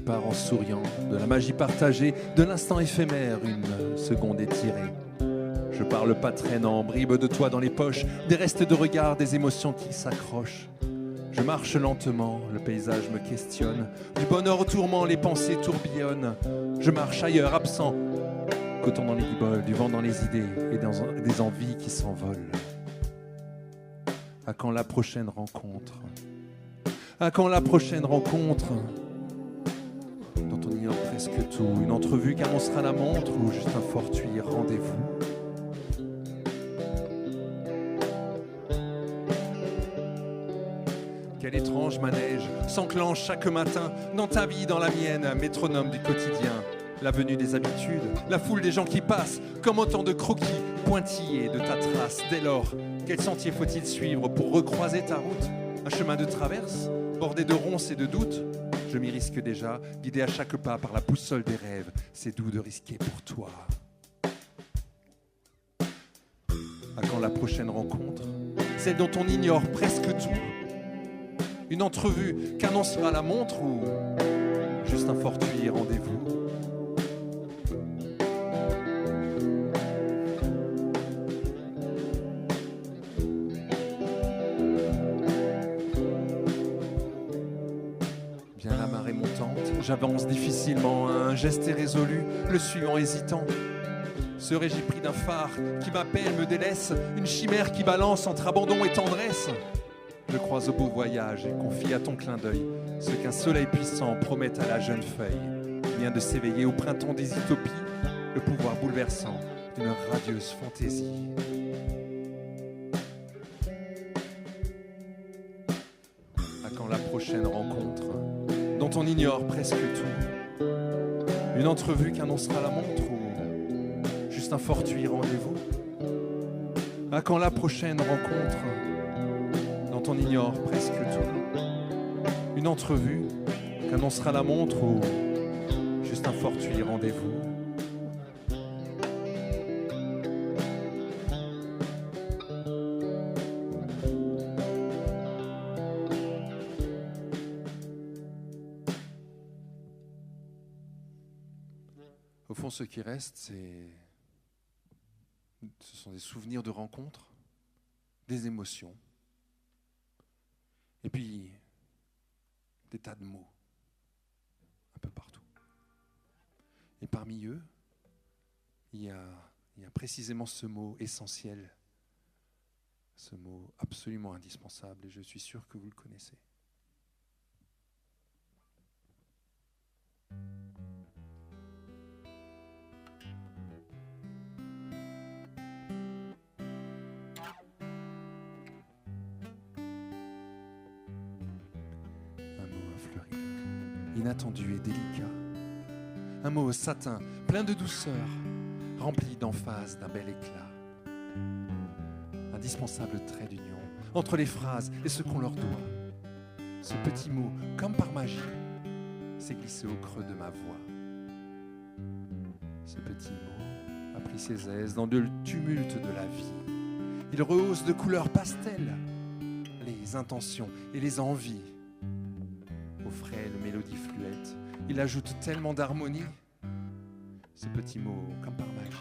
Part en souriant, de la magie partagée, de l'instant éphémère, une seconde étirée. Je parle pas traînant, bribes de toi dans les poches, des restes de regard, des émotions qui s'accrochent. Je marche lentement, le paysage me questionne. Du bonheur au tourment, les pensées tourbillonnent. Je marche ailleurs, absent, coton dans les guibolles, du vent dans les idées et dans des envies qui s'envolent. À quand la prochaine rencontre? À quand la prochaine rencontre? Dont on ignore presque tout, une entrevue qu'annoncera la montre ou juste un fortuit rendez-vous. Quel étrange manège s'enclenche chaque matin dans ta vie, dans la mienne, métronome du quotidien. La venue des habitudes, la foule des gens qui passent, comme autant de croquis pointillés de ta trace. Dès lors, quel sentier faut-il suivre pour recroiser ta route? Un chemin de traverse, bordé de ronces et de doutes? Je m'y risque déjà, guidé à chaque pas par la boussole des rêves. C'est doux de risquer pour toi. À quand la prochaine rencontre? Celle dont on ignore presque tout. Une entrevue qu'annoncera la montre ou juste un fortuit rendez-vous? Bien la marée montante, j'avance difficilement, un geste irrésolu, le suivant hésitant. Serais-je pris d'un phare qui m'appelle, me délaisse, une chimère qui balance entre abandon et tendresse? Je crois au beau voyage et confie à ton clin d'œil ce qu'un soleil puissant promet à la jeune feuille. Vient de s'éveiller au printemps des utopies, le pouvoir bouleversant d'une radieuse fantaisie. À quand la prochaine rencontre, dont on ignore presque tout? Une entrevue qu'annoncera la montre ou juste un fortuit rendez-vous? À quand la prochaine rencontre, dont on ignore presque tout? Une entrevue qu'annoncera la montre ou juste un fortuit rendez-vous? Au fond, ce qui reste, ce sont des souvenirs de rencontres, des émotions, et puis des tas de mots, un peu partout. Et parmi eux, il y a précisément ce mot essentiel, ce mot absolument indispensable, et je suis sûr que vous le connaissez. Inattendu et délicat. Un mot satin, plein de douceur, rempli d'emphase d'un bel éclat. Indispensable trait d'union entre les phrases et ce qu'on leur doit. Ce petit mot, comme par magie, s'est glissé au creux de ma voix. Ce petit mot a pris ses aises dans le tumulte de la vie. Il rehausse de couleurs pastel les intentions et les envies. Aux frêles mélodies fluettes, il ajoute tellement d'harmonie. Ce petit mot, comme par magie,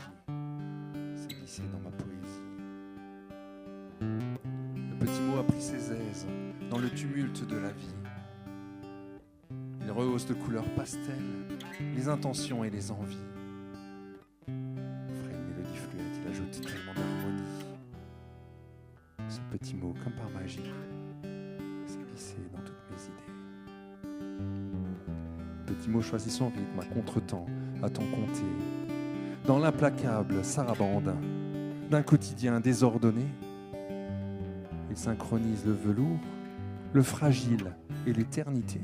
s'est glissé dans ma poésie. Le petit mot a pris ses aises dans le tumulte de la vie. Il rehausse de couleurs pastel les intentions et les envies. Aux frêles mélodies fluettes, il ajoute tellement d'harmonie. Ce petit mot, comme par magie, s'est glissé dans toutes mes idées. Petit mot choisit son rythme à contre-temps, à temps compté. Dans l'implacable sarabande d'un quotidien désordonné, il synchronise le velours, le fragile et l'éternité.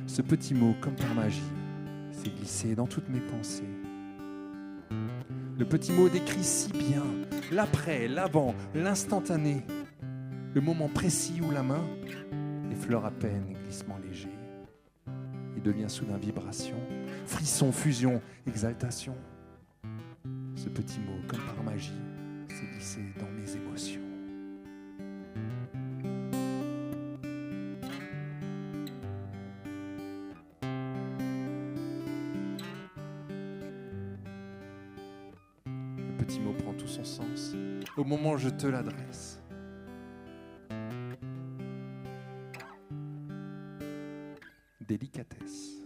Ce petit mot, comme par magie, s'est glissé dans toutes mes pensées. Le petit mot décrit si bien l'après, l'avant, l'instantané, le moment précis où la main effleure à peine, glissement léger. Il devient soudain vibration, frisson, fusion, exaltation. Ce petit mot, comme par magie, s'est glissé dans mes émotions. Le petit mot prend tout son sens. Au moment où je te l'adresse. Délicatesse.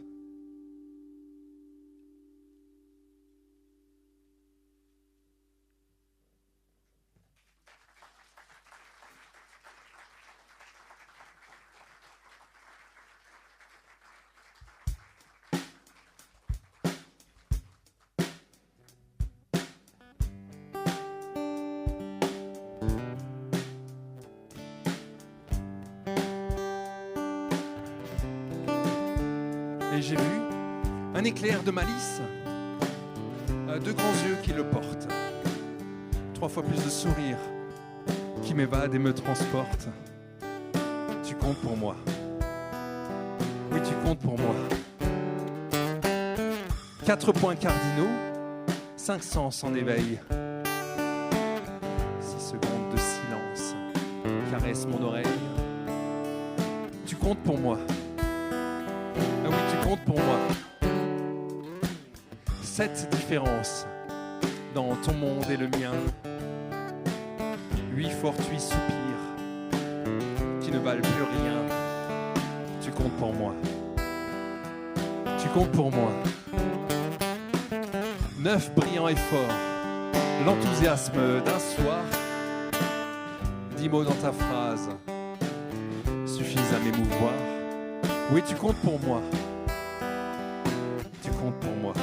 Et j'ai vu un éclair de malice, deux grands yeux qui le portent, 3 fois plus de sourires qui m'évadent et me transportent. Tu comptes pour moi. Oui, tu comptes pour moi. 4 points cardinaux, 5 sens en éveil. 6 secondes de silence caressent mon oreille. Tu comptes pour moi. Ah oui, tu comptes pour moi. 7 différences dans ton monde et le mien. 8 fortuits soupirs qui ne valent plus rien. Tu comptes pour moi. Tu comptes pour moi. 9 brillants et forts. L'enthousiasme d'un soir. 10 mots dans ta phrase suffisent à m'émouvoir. Oui, tu comptes pour moi. Tu comptes pour moi.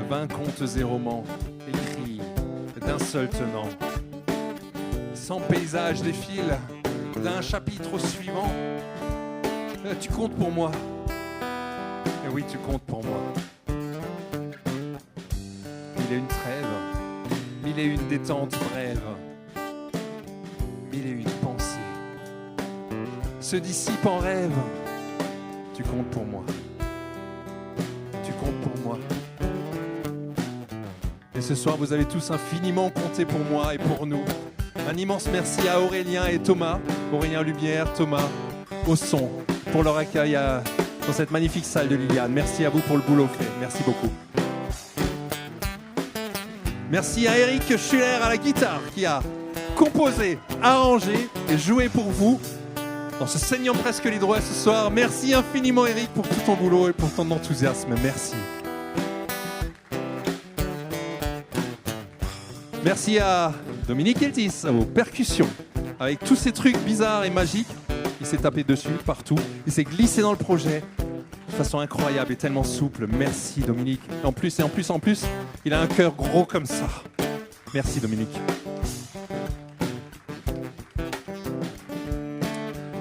20 contes et romans écrits d'un seul tenant. 100 paysages défilent d'un chapitre au suivant. Tu comptes pour moi. Et oui, tu comptes pour moi. 1001 trêves, 1001 détentes brèves, 1001 pensées se dissipent en rêve. Tu comptes pour moi. Tu comptes pour moi. Et ce soir, vous avez tous infiniment compté pour moi et pour nous. Un immense merci à Aurélien et Thomas, Aurélien Lumière, Thomas, au son, pour leur accueil dans cette magnifique salle de Liliane. Merci à vous pour le boulot fait. Merci beaucoup. Merci à Eric Schuller à la guitare qui a composé, arrangé et joué pour vous en se saignant presque les doigts ce soir. Merci infiniment Eric pour tout ton boulot et pour ton enthousiasme. Merci. Merci à Dominique Eltis aux percussions. Avec tous ces trucs bizarres et magiques, il s'est tapé dessus partout. Il s'est glissé dans le projet de façon incroyable et tellement souple. Merci Dominique. En plus, il a un cœur gros comme ça. Merci Dominique.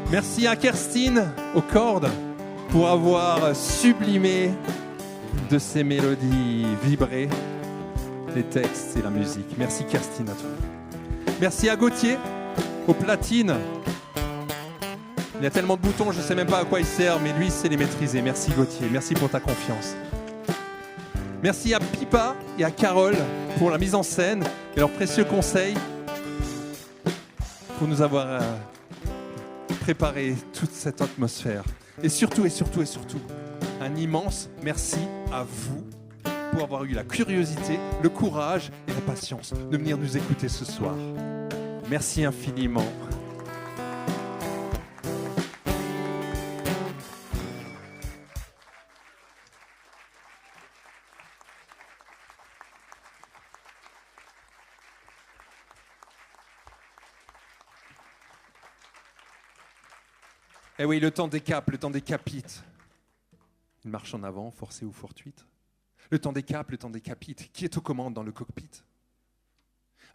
Merci à Kerstin aux cordes pour avoir sublimé de ses mélodies vibrées les textes et la musique. Merci Kerstin à toi. Merci à Gauthier aux platines. Il y a tellement de boutons, je ne sais même pas à quoi ils servent, mais lui, il sait les maîtriser. Merci Gauthier, merci pour ta confiance. Merci à Pipa et à Carole pour la mise en scène et leurs précieux conseils pour nous avoir préparé toute cette atmosphère. Et surtout, un immense merci à vous pour avoir eu la curiosité, le courage et la patience de venir nous écouter ce soir. Merci infiniment. Eh oui, le temps décape, le temps décapite. Une marche en avant, forcée ou fortuite. Le temps décape, le temps décapite. Qui est aux commandes dans le cockpit?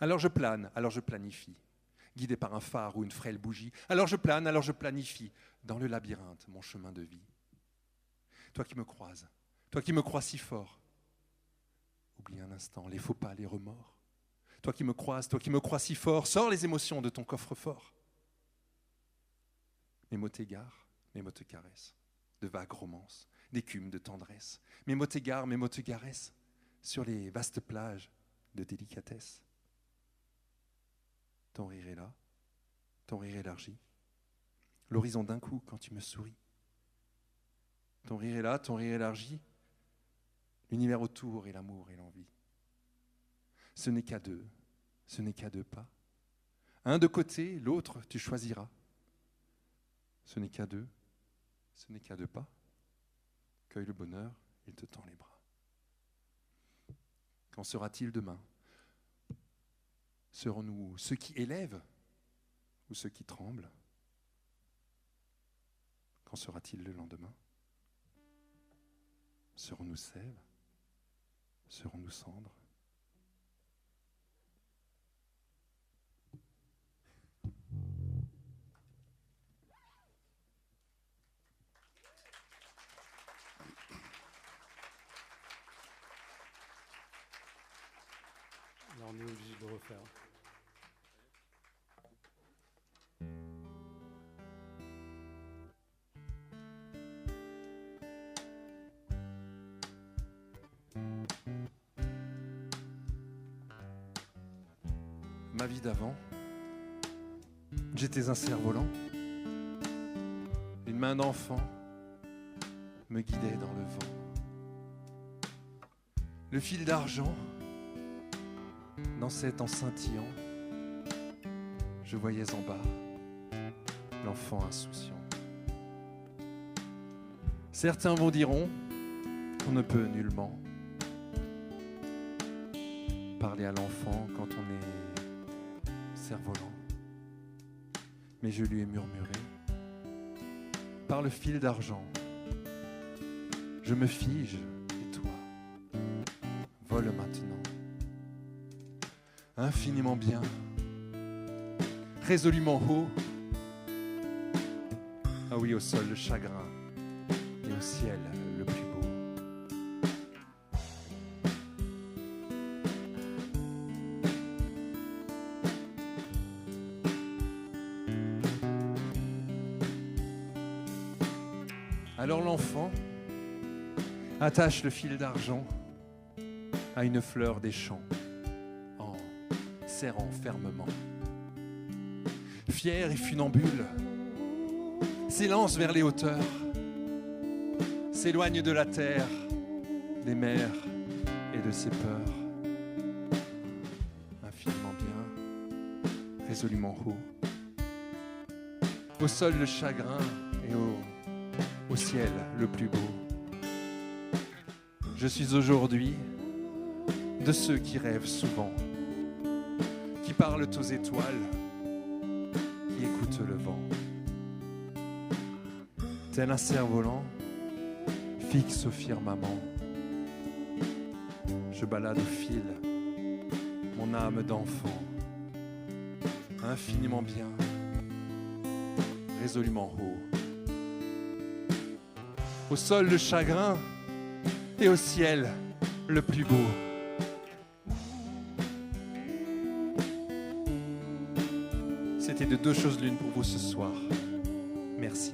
Alors je plane, alors je planifie, guidé par un phare ou une frêle bougie. Alors je plane, alors je planifie, dans le labyrinthe, mon chemin de vie. Toi qui me croises, toi qui me crois si fort, oublie un instant les faux pas, les remords. Toi qui me croises, toi qui me crois si fort, sors les émotions de ton coffre-fort. Mes mots t'égarent, mes mots te caressent, de vagues romances, d'écume, de tendresse. Mes mots t'égarent, mes mots te caressent, sur les vastes plages de délicatesse. Ton rire est là, ton rire élargi, l'horizon d'un coup quand tu me souris. Ton rire est là, ton rire élargi, l'univers autour et l'amour et l'envie. Ce n'est qu'à deux, ce n'est qu'à deux pas. Un de côté, l'autre, tu choisiras. Ce n'est qu'à deux, ce n'est qu'à deux pas. Cueille le bonheur, il te tend les bras. Qu'en sera-t-il demain? Serons-nous ceux qui élèvent ou ceux qui tremblent? Qu'en sera-t-il le lendemain? Serons-nous sève? Serons-nous cendres? Là, on est obligé de le refaire. Ma vie d'avant, j'étais un cerf-volant. Une main d'enfant me guidait dans le vent. Le fil d'argent dansait en scintillant. Je voyais en bas l'enfant insouciant. Certains vous diront qu'on ne peut nullement parler à l'enfant quand on est cerf-volant. Mais je lui ai murmuré par le fil d'argent, je me fige et toi, vole maintenant. Infiniment bien, résolument haut. Ah oui, au sol le chagrin et au ciel le plus beau. Alors l'enfant attache le fil d'argent à une fleur des champs en serrant fermement. Fier et funambule, s'élance vers les hauteurs, s'éloigne de la terre, des mers et de ses peurs. Infiniment bien, résolument haut. Au sol le chagrin et au ciel le plus beau. Je suis aujourd'hui de ceux qui rêvent souvent, qui parlent aux étoiles, qui écoutent le vent. Tel un cerf-volant, fixe au firmament, je balade au fil mon âme d'enfant, infiniment bien, résolument haut. Au sol le chagrin et au ciel le plus beau. C'était de deux choses l'une pour vous ce soir. Merci.